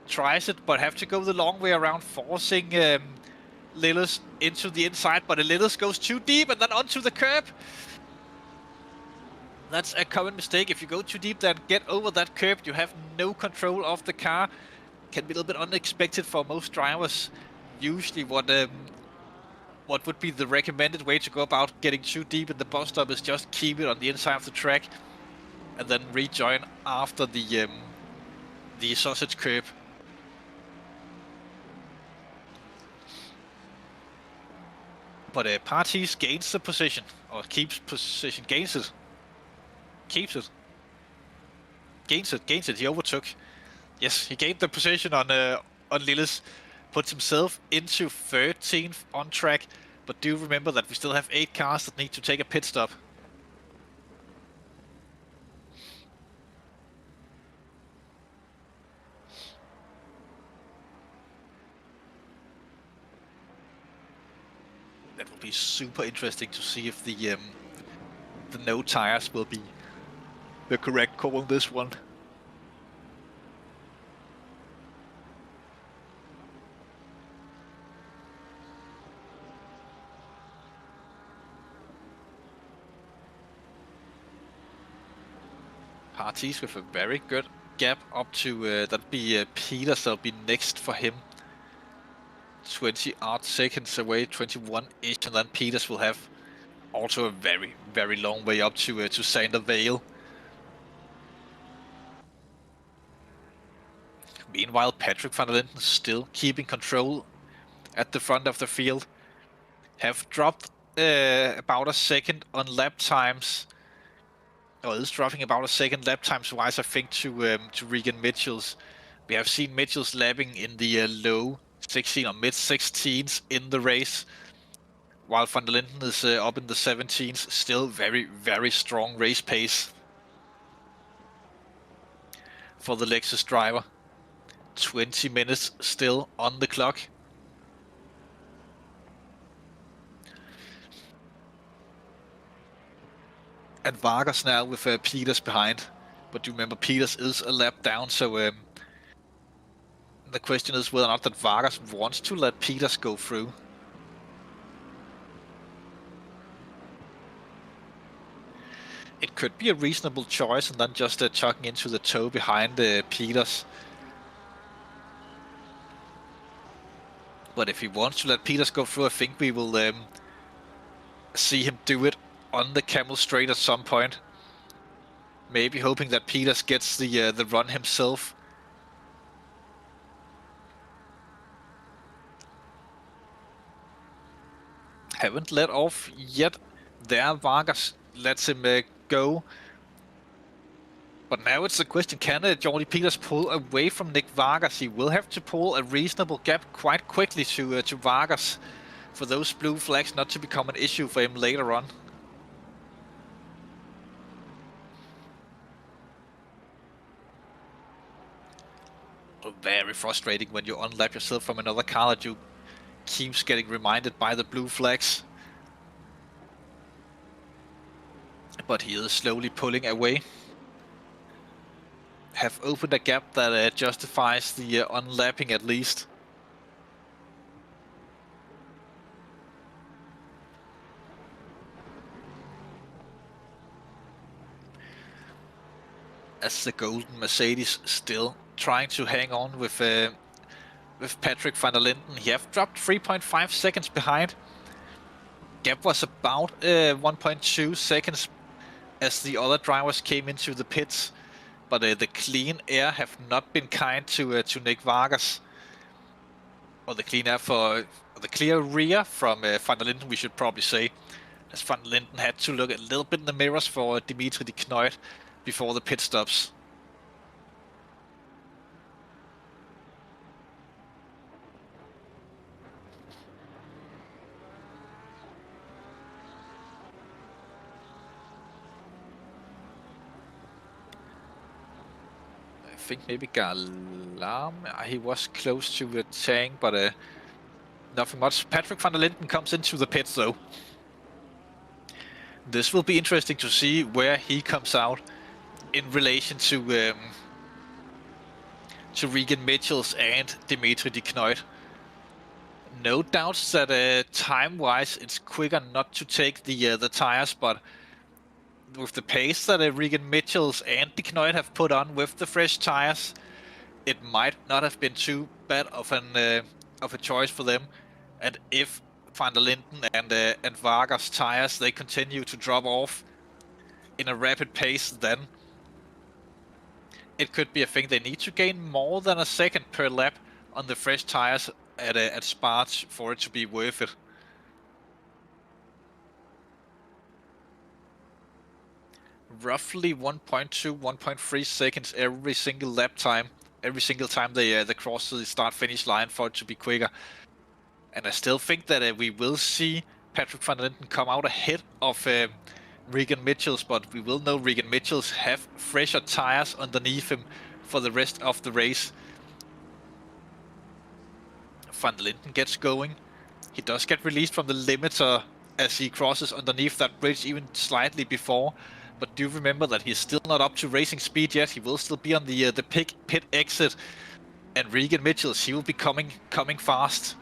Tries it, but have to go the long way around, forcing Lillis into the inside, but Lillis goes too deep and then onto the curb. That's a common mistake. If you go too deep, then get over that curb. You have no control of the car. Can be a little bit unexpected for most drivers. Usually what would be the recommended way to go about getting too deep in the bus stop is just keep it on the inside of the track and then rejoin after the sausage curb. But Parties gains the position, or keeps position, gains it. Keeps it. Gains it, he overtook. Yes, he gained the position on Lillis, puts himself into 13th on track, but do remember that we still have 8 cars that need to take a pit stop. That will be super interesting to see if the no tires will be the correct call on this one. Parties with a very good gap up to that'll be Peters. That'll be next for him. 20 odd seconds away, 21-ish, and then Peters will have also a very, very long way up to Sander Vale. Meanwhile, Patrick van der Linden still keeping control at the front of the field. have dropped about a second on lap times. Or is dropping about a second lap times wise, I think, to Regan Mitchell's. We have seen Mitchell's lapping in the low 16 or mid 16s in the race, while Van der Linden is up in the 17s. Still very, very strong race pace for the Lexus driver. 20 minutes still on the clock. And Vargas now with Peters behind. But you remember, Peters is a lap down, so the question is whether or not that Vargas wants to let Peters go through. It could be a reasonable choice and then just chucking into the toe behind Peters. But if he wants to let Peters go through, I think we will see him do it on the Camel Straight at some point. Maybe hoping that Peters gets the run himself. Haven't let off yet. There, Vargas lets him go. But now it's the question, can Jordi Peters pull away from Nick Vargas? He will have to pull a reasonable gap quite quickly to Vargas for those blue flags not to become an issue for him later on. Very frustrating when you unlap yourself from another car that you keeps getting reminded by the blue flags. But he is slowly pulling away. Have opened a gap that justifies the unlapping at least. As the golden Mercedes still trying to hang on with Patrick van der Linden. He have dropped 3.5 seconds behind. Gap was about 1.2 seconds as the other drivers came into the pits. But the clean air have not been kind to Nick Vargas. Or the clean air for the clear rear from van der Linden, we should probably say. As van der Linden had to look a little bit in the mirrors for Dimitri de Kneut before the pit stops. I think maybe Kyalami, he was close to the tank, but nothing much. Patrick van der Linden comes into the pits though. This will be interesting to see where he comes out in relation to Regan Mitchells and Dimitri de Kneut. No doubts that time-wise it's quicker not to take the tires, but with the pace that Regan Mitchells and de Kneut have put on with the fresh tires, it might not have been too bad of a choice for them. And if van der Linden and Vargas tires they continue to drop off in a rapid pace, then it could be a thing they need to gain more than a second per lap on the fresh tires at Spa for it to be worth it. Roughly 1.2, 1.3 seconds every single lap time, every single time they cross the start-finish line for it to be quicker. And I still think that we will see Patrick van der Linden come out ahead of Regan Mitchells, but we will know Regan Mitchells have fresher tires underneath him for the rest of the race. Van der Linden gets going. He does get released from the limiter as he crosses underneath that bridge even slightly before. But do remember that he's still not up to racing speed yet. He will still be on the pit exit. And Regan Mitchells, he will be coming fast.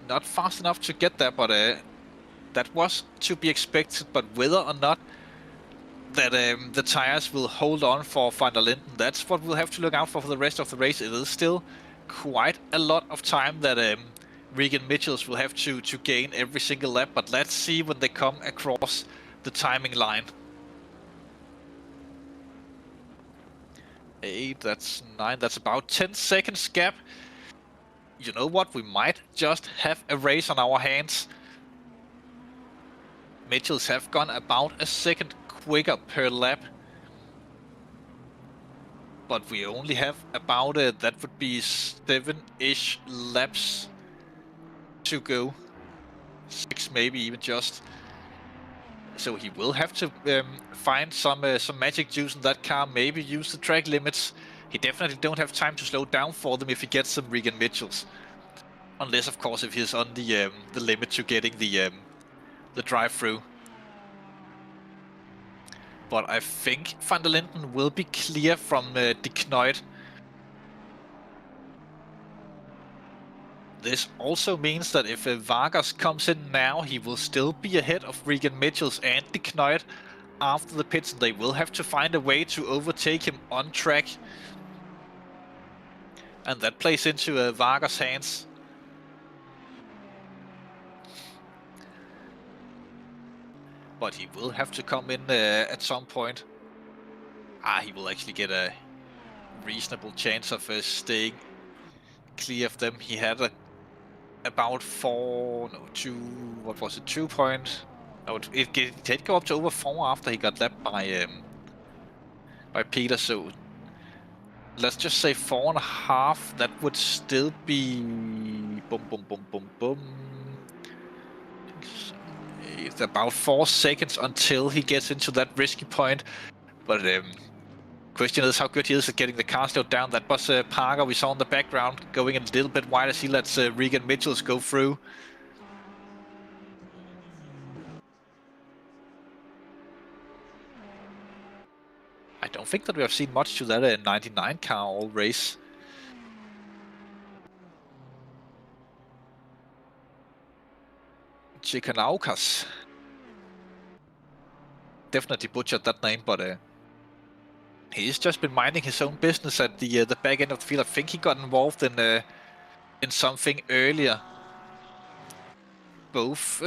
Not fast enough to get there, but that was to be expected. But whether or not that the tires will hold on for van der Linden, that's what we'll have to look out for the rest of the race. It is still quite a lot of time that Regan Mitchells will have to gain every single lap, but let's see when they come across the timing line. 8, that's 9, that's about 10 seconds gap. You know what, we might just have a race on our hands. Mitchells have gone about a second quicker per lap. But we only have about, that would be 7-ish laps to go. 6 maybe even just. So he will have to find some magic juice in that car, maybe use the track limits. He definitely don't have time to slow down for them if he gets some Regan Mitchells. Unless, of course, if he's on the limit to getting the drive-through. But I think Van der Linden will be clear from De Knoyd. This also means that if Vargas comes in now, he will still be ahead of Regan Mitchells and De Knoyd after the pits. They will have to find a way to overtake him on track. And that plays into Vargas' hands. But he will have to come in at some point. He will actually get a reasonable chance of staying clear of them. He had about 2 points. No, it did go up to over 4 after he got lapped by Peter. So let's just say 4.5. That would still be It's about 4 seconds until he gets into that risky point. But question is how good he is at getting the car slowed down. That was Parker we saw in the background going a little bit wide as he lets Regan Mitchells go through. I don't think that we have seen much to that 99 car all race. Chikanaukas. Definitely butchered that name, but he's just been minding his own business at the back end of the field. I think he got involved in something earlier. Both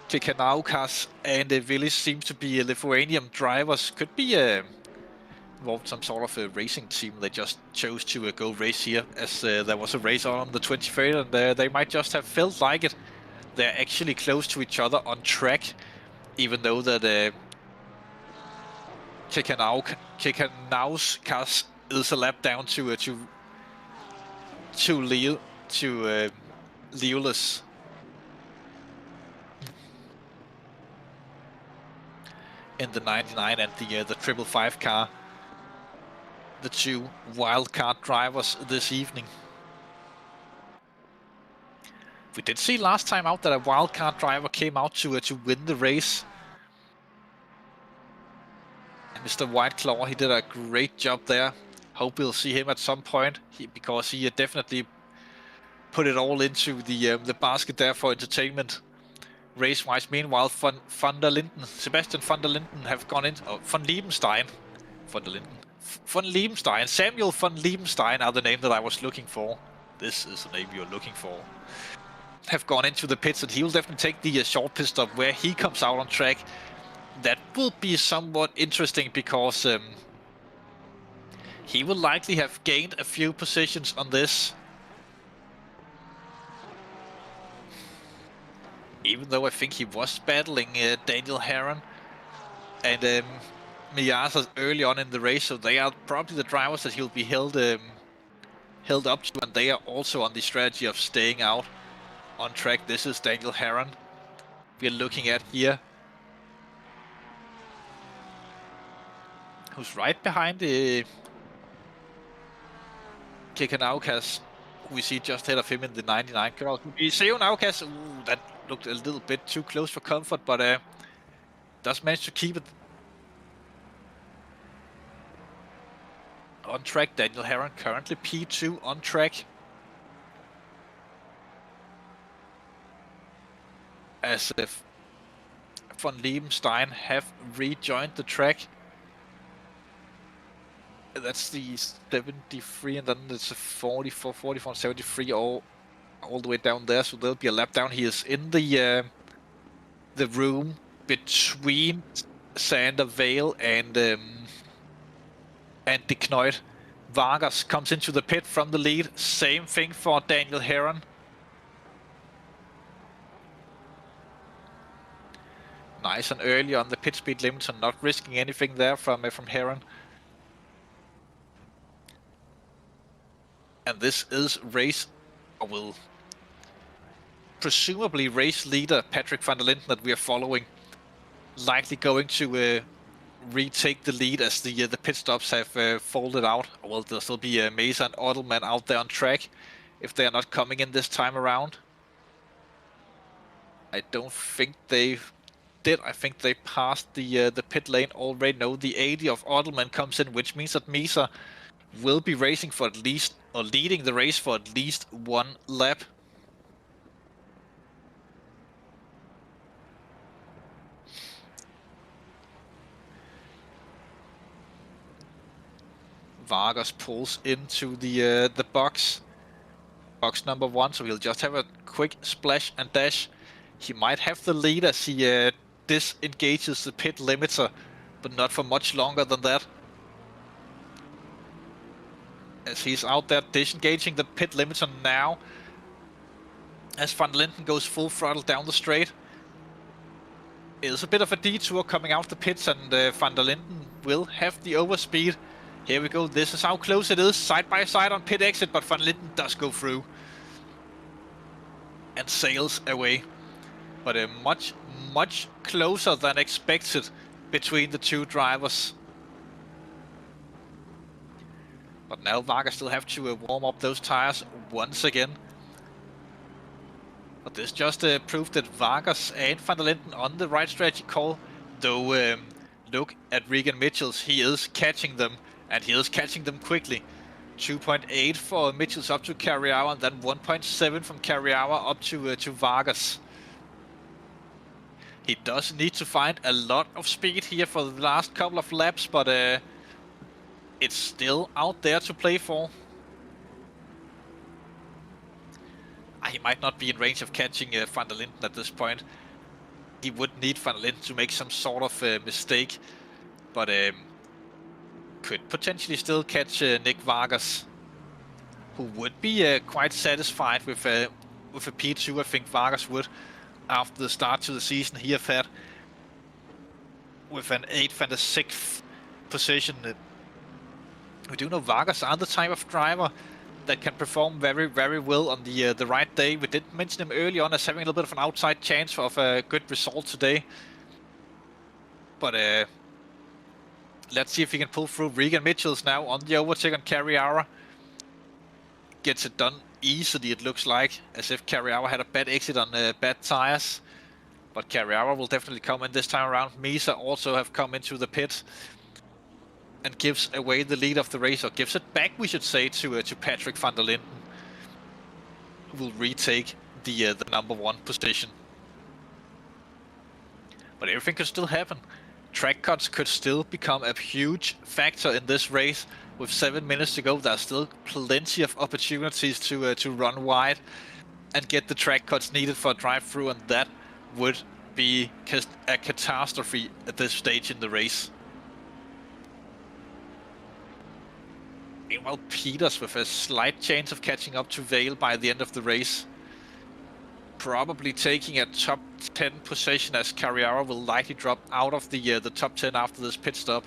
Chikanaukas and Willis seem to be Lithuanian drivers. Could be involved in some sort of a racing team. They just chose to go race here as there was a race on the 23rd, and they might just have felt like it. They're actually close to each other on track, even though that Chikanaukas is a lap down to Leolis. In the 99 and the 555 car. The 2 wildcard drivers this evening. We did see last time out that a wildcard driver came out to win the race. And Mr. Whiteclaw, he did a great job there. Hope we'll see him at some point, because he definitely put it all into the basket there for entertainment. Race-wise, meanwhile, Van der Linden, Sebastian Van der Linden have gone in. Oh, Van Liebenstein. Van der Linden. Van Liebenstein. Samuel Van Liebenstein are the name that I was looking for. This is the name you're looking for. Have gone into the pits, and he will definitely take the short pit stop where he comes out on track. That will be somewhat interesting because he will likely have gained a few positions on this. Even though I think he was battling Daniel Herron and Miyasa early on in the race, so they are probably the drivers that he'll be held up to, and they are also on the strategy of staying out on track. This is Daniel Herron we're looking at here, who's right behind Chikanaukas, who we see just ahead of him in the 99 car. We see Naukas, that looked a little bit too close for comfort, but does manage to keep it on track. Daniel Herron currently P2 on track. As if Van Liebenstein have rejoined the track. That's the 73, and then it's a 44, 44, 73 all the way down there, so there'll be a lap down. He is in the room between Sander Vale and and De Knoit. Vargas comes into the pit from the lead. Same thing for Daniel Heron. Nice and early on the pit speed limits and not risking anything there from Heron. And this is race, or will presumably race leader Patrick van der Linden that we are following. Likely going to retake the lead as the pit stops have folded out. Well, there'll still be Mesa and Ottleman out there on track if they are not coming in this time around. I don't think they did. I think they passed the pit lane already. No, the 80 of Ottleman comes in, which means that Mesa will be racing for at least, or leading the race for at least one lap. Vargas pulls into the box number 1, so he'll just have a quick splash and dash. He might have the lead as he disengages the pit limiter, but not for much longer than that. As he's out there disengaging the pit limiter now, as Van der Linden goes full throttle down the straight. It's a bit of a detour coming out the pits, and Van der Linden will have the overspeed. Here we go, this is how close it is, side by side on pit exit, but Van der Linden does go through and sails away. But much closer than expected between the two drivers. But now Vargas still have to warm up those tires once again. But this just proved that Vargas and Van der Linden on the right strategy call. Though look at Regan Mitchells, he is catching them, and he is catching them quickly. 2.8 for Mitchells up to Carriawa, and then 1.7 from Carriawa up to Vargas. He does need to find a lot of speed here for the last couple of laps, but it's still out there to play for. He might not be in range of catching Van der Linden at this point. He would need Van der Linden to make some sort of mistake, but could potentially still catch Nick Vargas, who would be quite satisfied with a P2. I think Vargas would, after the start to the season he have had, with an 8th and a 6th position. We do know Vargas are the type of driver that can perform very, very well on the right day. We did mention him early on as having a little bit of an outside chance of a good result today. But let's see if he can pull through. Regan Mitchells now on the overtake on Carriawa. Gets it done easily, it looks like, as if Carriawa had a bad exit on bad tires. But Carriawa will definitely come in this time around. Mesa also have come into the pit and gives away the lead of the race, or gives it back, we should say, to Patrick van der Linden, who will retake the number 1 position. But everything could still happen. Track cuts could still become a huge factor in this race. With 7 minutes to go, there's still plenty of opportunities to run wide and get the track cuts needed for a drive-through, and that would be a catastrophe at this stage in the race. Meanwhile, Peters with a slight chance of catching up to Vale by the end of the race. Probably taking a top 10 position, as Carriawa will likely drop out of the top 10 after this pit stop.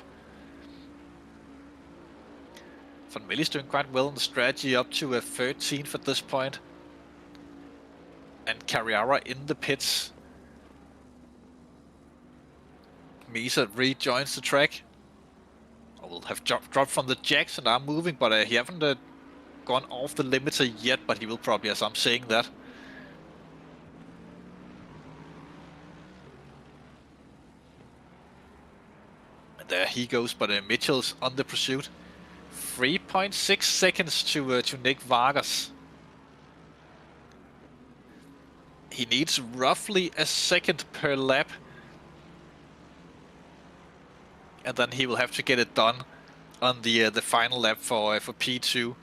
Van Milly's doing quite well in the strategy, up to 13th at this point. And Carriawa in the pits. Mesa rejoins the track. Will have dropped from the jacks and are moving, but he haven't gone off the limiter yet, but he will probably, as I'm saying that. And there he goes, but Mitchell's on the pursuit. 3.6 seconds to Nick Vargas. He needs roughly a second per lap, and then he will have to get it done on the final lap for P2.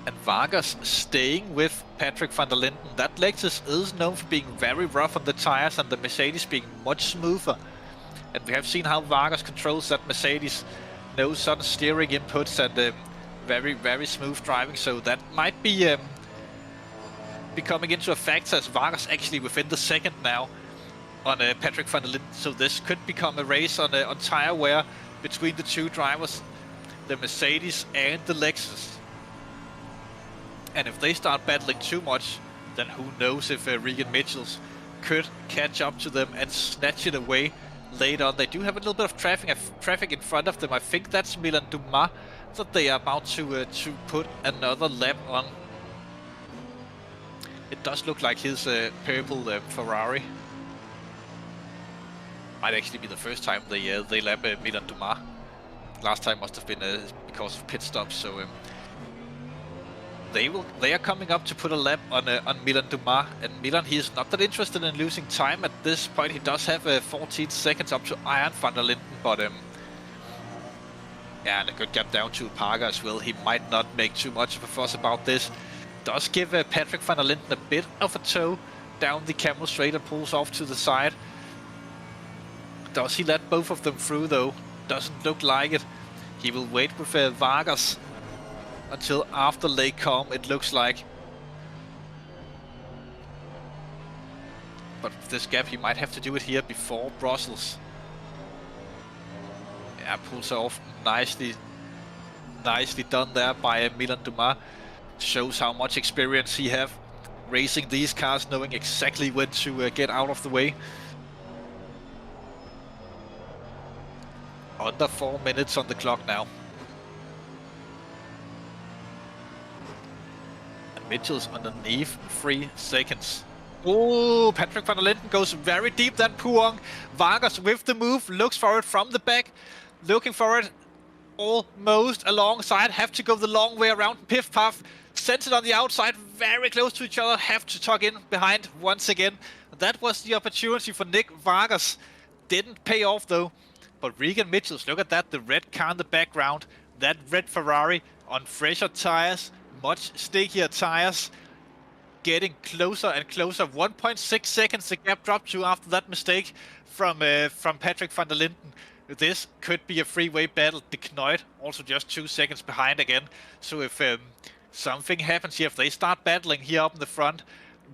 And Vargas staying with Patrick van der Linden. That Lexus is known for being very rough on the tires, and the Mercedes being much smoother. And we have seen how Vargas controls that Mercedes. No sudden steering inputs and very, very smooth driving. So that might be coming into a factor as Vargas actually within the second now on Patrick van der Linden. So this could become a race on tire wear between the two drivers, the Mercedes and the Lexus. And if they start battling too much, then who knows if Regan Mitchells could catch up to them and snatch it away later on. They do have a little bit of traffic in front of them. I think that's Milan Dumas that they are about to put another lap on. It does look like his purple Ferrari. Might actually be the first time they lap Milan Dumas. Last time must have been because of pit stops. So they are coming up to put a lap on Milan Dumas, and Milan, he is not that interested in losing time at this point. He does have 14 seconds up to Iron van der Linden, but yeah, and a good gap down to Parker as well. He might not make too much of a fuss about this. Does give Patrick van der Linden a bit of a tow down the Camel Straight and pulls off to the side. Does he let both of them through though? Doesn't look like it. He will wait with Vargas until after Lake Com, it looks like. But with this gap, he might have to do it here before Brussels. Yeah, pulls off nicely done there by Milan Dumas. Shows how much experience he have racing these cars, knowing exactly when to get out of the way. Under 4 minutes on the clock now. And Mitchell's underneath 3 seconds. Oh, Patrick van der Linden goes very deep. Then Puong. Vargas with the move, looks for it from the back, looking for it almost alongside. Have to go the long way around. Piff Puff sends it on the outside, very close to each other. Have to tuck in behind once again. That was the opportunity for Nick Vargas. Didn't pay off though. But Regan Mitchells, look at that, the red car in the background. That red Ferrari on fresher tires, much stickier tires. Getting closer and closer. 1.6 seconds the gap dropped to after that mistake from Patrick van der Linden. This could be a freeway battle. De Knoit also just 2 seconds behind again. So if something happens here, if they start battling here up in the front,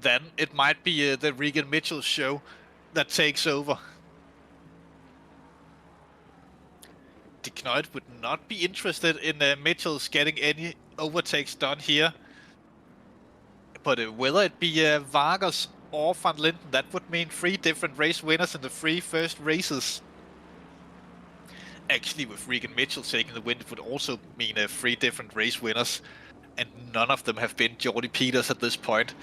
then it might be the Regan Mitchell show that takes over. De Knoit would not be interested in Mitchells getting any overtakes done here. But whether it be Vargas or van der Linden, that would mean 3 different race winners in the 3 first races. Actually, with Regan Mitchell taking the win, it would also mean 3 different race winners. And none of them have been Jordy Peters at this point.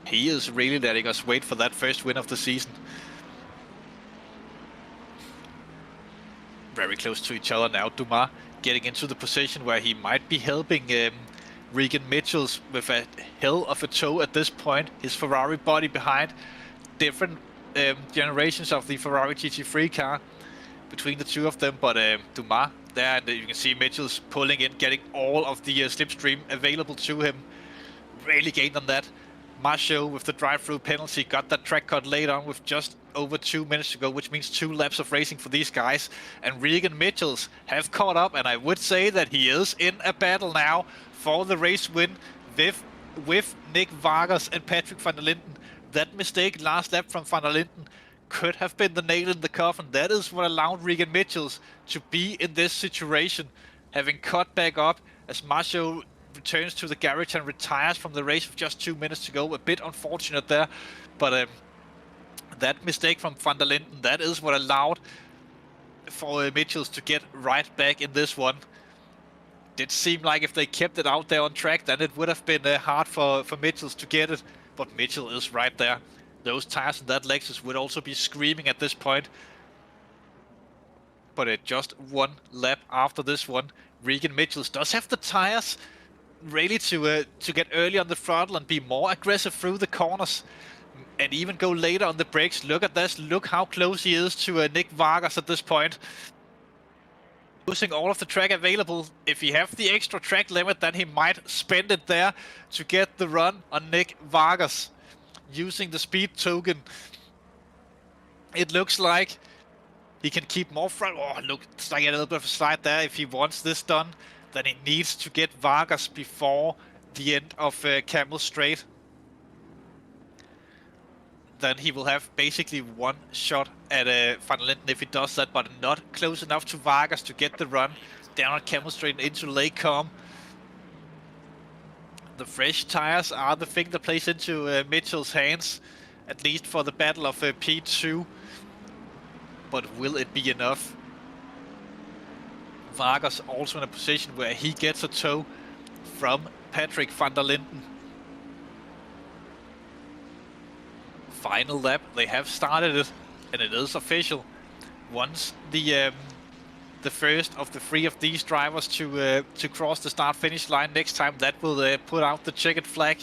He is really letting us wait for that first win of the season. Very close to each other now. Dumas getting into the position where he might be helping Regan Mitchells with a hell of a tow at this point. His Ferrari body behind. Different generations of the Ferrari GT3 car between the two of them. But Dumas there, and you can see Mitchells pulling in, getting all of the slipstream available to him. Really gained on that. Marshall with the drive-through penalty got that track cut late on with just over 2 minutes to go, which means 2 laps of racing for these guys. And Regan Mitchells have caught up, and I would say that he is in a battle now for the race win with Nick Vargas and Patrick van der Linden. That mistake last lap from van der Linden could have been the nail in the coffin. That is what allowed Regan Mitchells to be in this situation, having caught back up as Marshall returns to the garage and retires from the race with just 2 minutes to go. A bit unfortunate there, but that mistake from van der Linden, that is what allowed for Mitchells to get right back in this one. Did seem like if they kept it out there on track, then it would have been hard for Mitchells to get it, but Mitchell is right there. Those tires in that Lexus would also be screaming at this point. But just 1 lap after this one, Regan Mitchells does have the tires ready to get early on the throttle and be more aggressive through the corners and even go later on the brakes. Look at this, look how close he is to Nick Vargas at this point. Using all of the track available. If he have the extra track limit, then he might spend it there to get the run on Nick Vargas using the speed token. It looks like he can keep more front. Oh, look, it's like a little bit of a slide there. If he wants this done, then he needs to get Vargas before the end of Camel Straight. Then he will have basically one shot at Van der Linden if he does that, but not close enough to Vargas to get the run down on Camel Straight and into Lake Com. The fresh tires are the thing that plays into Mitchell's hands, at least for the battle of P2. But will it be enough? Vargas also in a position where he gets a tow from Patrick van der Linden. Final lap, they have started it, and it is official. Once the first of the three of these drivers to cross the start-finish line next time, that will put out the checkered flag.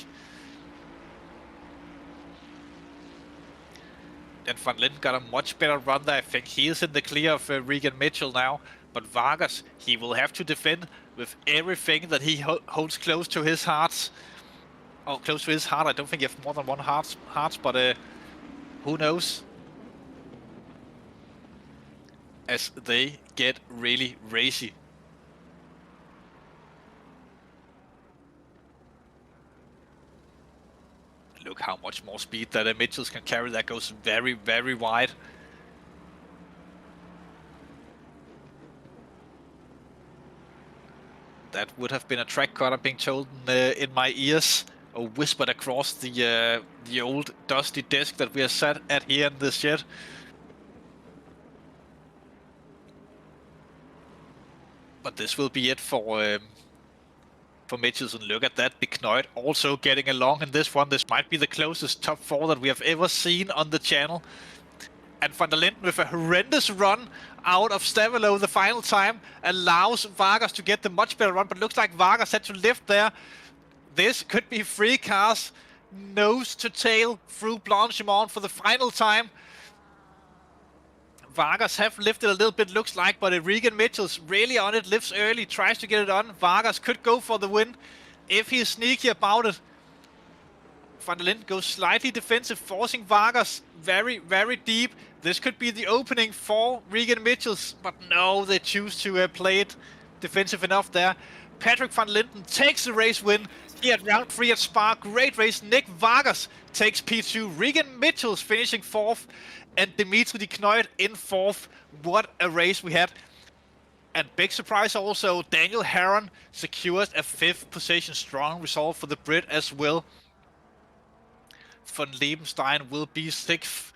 And Van Linden got a much better run there. I think he is in the clear of Regan Mitchell now. But Vargas, he will have to defend with everything that he holds close to his heart. Oh, close to his heart. I don't think he has more than one heart, but who knows? As they get really racy. Look how much more speed that Mitchells can carry. That goes very, very wide. That would have been a track cut, I'm being told in my ears, or whispered across the old dusty desk that we are sat at here in the shed. But this will be it for Mitchells, and look at that, Beknoit also getting along in this one. This might be the closest top four that we have ever seen on the channel. And Van der Linden with a horrendous run out of Stavelo the final time allows Vargas to get the much better run, but looks like Vargas had to lift there. This could be 3 cars nose to tail through Blanchimont for the final time. Vargas have lifted a little bit, looks like, but Regan Mitchell's really on it, lifts early, tries to get it on. Vargas could go for the win if he's sneaky about it. Van der Linden goes slightly defensive, forcing Vargas very, very deep. This could be the opening for Regan Mitchell's, but no, they choose to play it defensive enough there. Patrick van der Linden takes the race win here at round 3 at Spa. Great race. Nick Vargas takes P2. Regan Mitchell's finishing 4th. And Dimitri de Knoit in 4th. What a race we had. And big surprise also, Daniel Herron secures a 5th position. Strong result for the Brit as well. Von Liebenstein will be 6th.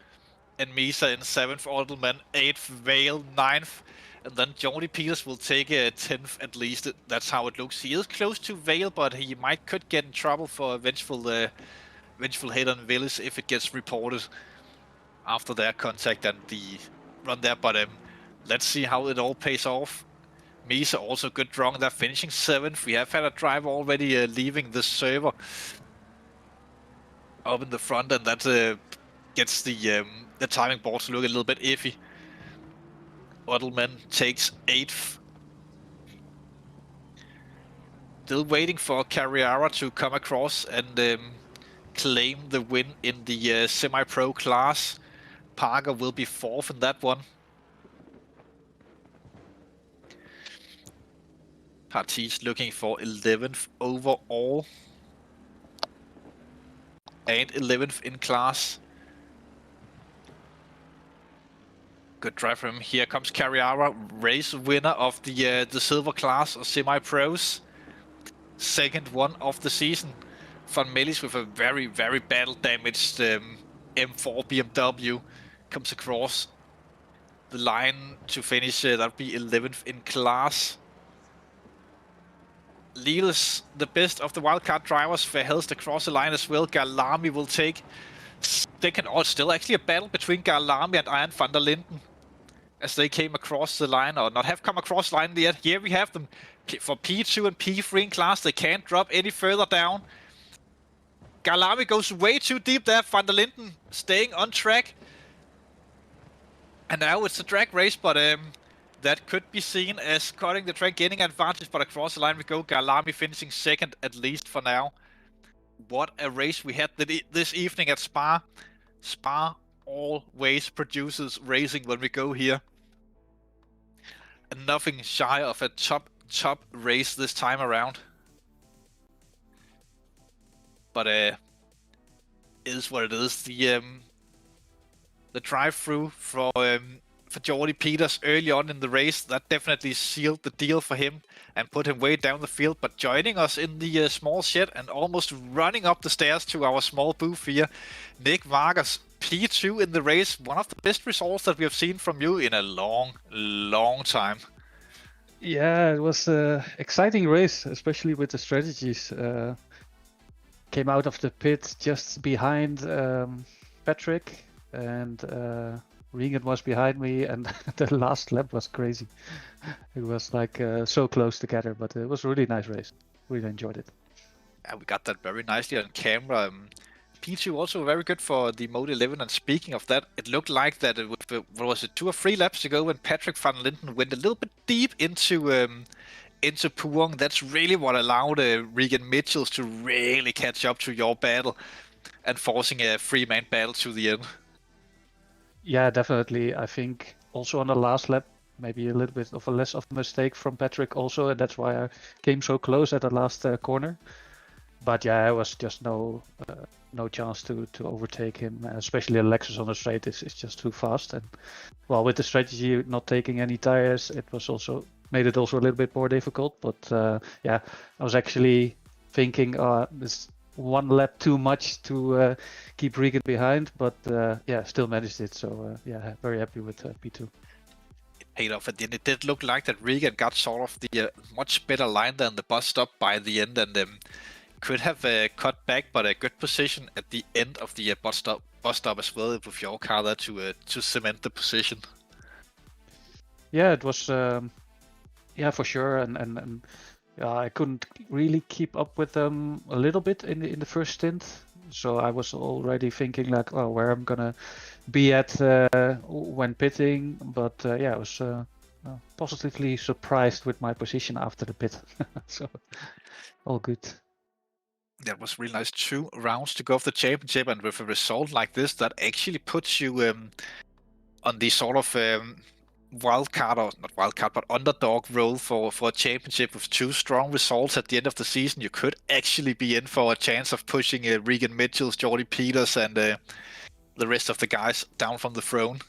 And Misa in 7th. Alderman 8th. Vale 9th. And then Jordy Peters will take a 10th at least. That's how it looks. He is close to Vale, but he could get in trouble for a vengeful hit on Willis if it gets reported after their contact and the run there. But let's see how it all pays off. Misa also good draw. They're finishing 7th. We have had a driver already leaving the server up in the front, and that gets the timing board to look a little bit iffy. Odelman takes 8th. Still waiting for Carriera to come across and claim the win in the semi-pro class. Parker will be 4th in that one. Partij looking for 11th overall. And 11th in class. Good drive from him. Here comes Carriera, race winner of the silver class or semi-pros. 2nd one of the season. Van Melis with a very, very battle-damaged M4 BMW comes across the line to finish. That would be 11th in class. Leaders, the best of the wildcard drivers, Verhelst across the line as well. Kyalami will take 2nd. Oh, still actually a battle between Kyalami and Iron van der Linden as they came across the line, or not have come across the line yet. Here we have them for P2 and P3 in class. They can't drop any further down. Kyalami goes way too deep there. Van der Linden staying on track. And now it's a drag race, but that could be seen as cutting the track, gaining advantage, but across the line we go. Kyalami finishing 2nd at least for now. What a race we had this evening at Spa. Spa always produces racing when we go here. nothing shy of a top race this time around. But it is what it is. The drive-through for Jordy Peters early on in the race, that definitely sealed the deal for him and put him way down the field. But joining us in the small shed and almost running up the stairs to our small booth here, Nick Vargas, P2 in the race. One of the best results that we have seen from you in a long time. Yeah, it was an exciting race, especially with the strategies. Came out of the pit just behind Patrick, and Regan was behind me, and the last lap was crazy. It was like so close together, but it was a really nice race. Really enjoyed it. Yeah, we got that very nicely on camera. P2 also very good for the Mode 11, and speaking of that, it looked like that what was it, 2 or 3 laps ago when Patrick van Linden went a little bit deep into Puong. That's really what allowed Regan Mitchells to really catch up to your battle and forcing a 3-man battle to the end. Yeah, definitely. I think also on the last lap, maybe a little bit of a less of a mistake from Patrick also, and that's why I came so close at the last corner. But yeah, it was just no chance to overtake him, especially a Lexus on the straight is just too fast. And well, with the strategy not taking any tires, it was also made it also a little bit more difficult. But yeah, I was actually thinking this 1 lap too much to keep Regan behind, but yeah, still managed it. So yeah, very happy with P2. It paid off at the end. It did look like that Regan got sort of the much better line than the bus stop by the end, and could have cut back, but a good position at the end of the bus stop as well with your car there to cement the position. Yeah, it was yeah, for sure, and I couldn't really keep up with them a little bit in the first stint, so I was already thinking like, oh, where I'm gonna be at when pitting. But yeah, I was positively surprised with my position after the pit, so all good. That was really nice. 2 rounds to go of the championship, and with a result like this, that actually puts you on the sort of wildcard, or not wildcard, but underdog role for a championship with 2 strong results at the end of the season. You could actually be in for a chance of pushing Regan Mitchells, Jordy Peters, and the rest of the guys down from the throne.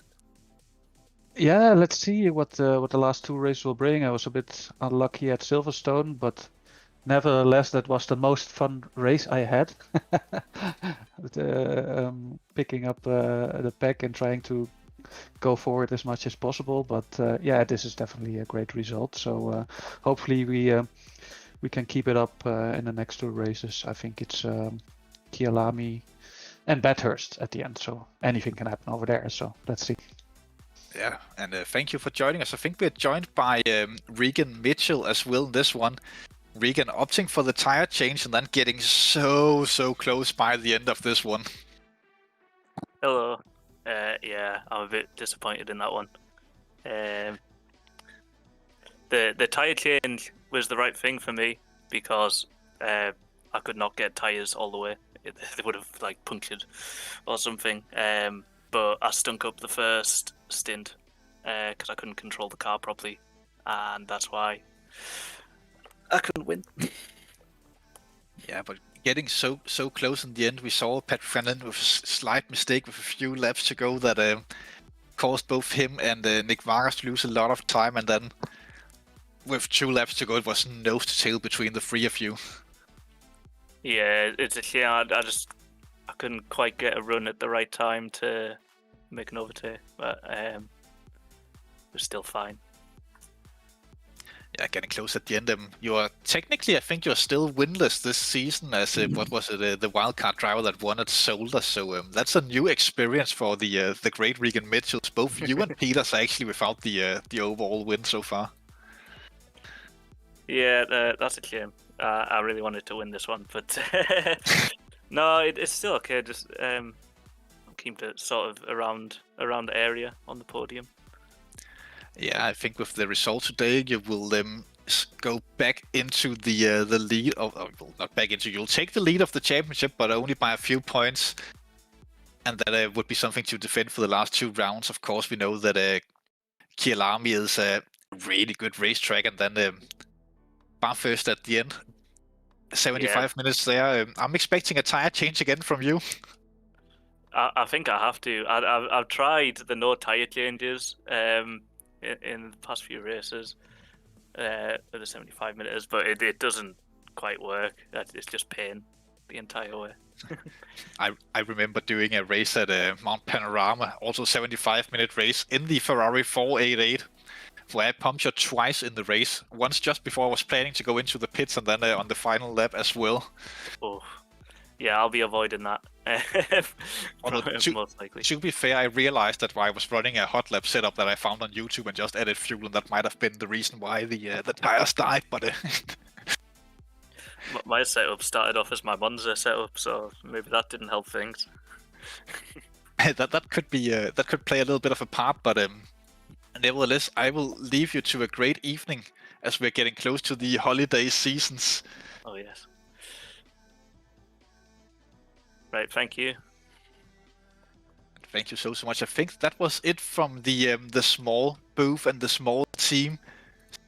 Yeah, let's see what the last 2 races will bring. I was a bit unlucky at Silverstone, but nevertheless, that was the most fun race I had. Picking up the pack and trying to go forward as much as possible. But yeah, this is definitely a great result. So hopefully we can keep it up in the next 2 races. I think it's Kyalami and Bathurst at the end. So anything can happen over there. So let's see. Yeah, and thank you for joining us. I think we're joined by Regan Mitchell as well in this one. Regan opting for the tire change and then getting so close by the end of this one. Hello. Yeah, I'm a bit disappointed in that one. The tire change was the right thing for me because I could not get tires all the way. They would have like punctured or something. But I stunk up the first stint because I couldn't control the car properly, and that's why I couldn't win. Yeah, but getting so close in the end, we saw Patrick van Linden with a slight mistake with a few laps to go that caused both him and Nick Vargas to lose a lot of time, and then with 2 laps to go, it was nose to tail between the 3 of you. Yeah, it's a shame. I couldn't quite get a run at the right time to make an overtake, but it was still fine. Yeah, getting close at the end. You are technically, I think you're still winless this season as what was it, the wildcard driver that won at Zolder. So that's a new experience for the great Regan Mitchells. Both you and Peters are actually without the overall win so far. Yeah, that's a shame. I really wanted to win this one, but no, it's still okay. Just I'm keen to sort of around the area on the podium. Yeah, I think with the result today, you will go back into the lead of, well, not back into. You'll take the lead of the championship, but only by a few points, and that would be something to defend for the last 2 rounds. Of course, we know that Kyalami is really good racetrack, and then Bathurst at the end. 75 minutes there. I'm expecting a tire change again from you. I think I have to. I've tried the no tire changes in the past few races at the 75 minutes, but it doesn't quite work. It's just pain the entire way. I remember doing a race at Mount Panorama, also 75-minute race in the Ferrari 488, where I punctured twice in the race. Once just before I was planning to go into the pits, and then on the final lap as well. Oh, yeah, I'll be avoiding that. Most likely. To be fair, I realized that while I was running a hot lap setup that I found on YouTube and just added fuel, and that might have been the reason why the tires died. But my setup started off as my Monza setup, so maybe that didn't help things. that could be that could play a little bit of a part, but nevertheless, I will leave you to a great evening as we're getting close to the holiday seasons. Oh yes. Right, thank you. Thank you so much. I think that was it from the small booth and the small team.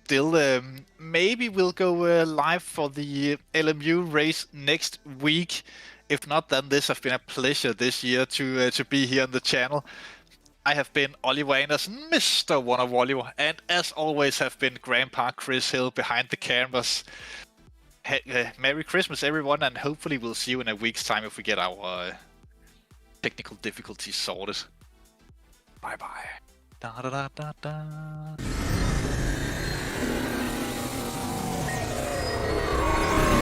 Still, maybe we'll go live for the LMU race next week. If not, then this has been a pleasure this year to be here on the channel. I have been Oliver Anderson, Mr. One of Oliver, and as always have been Grandpa Chris Hill behind the cameras. Merry Christmas, everyone, and hopefully we'll see you in a week's time if we get our technical difficulties sorted. Bye-bye. Da da da da da.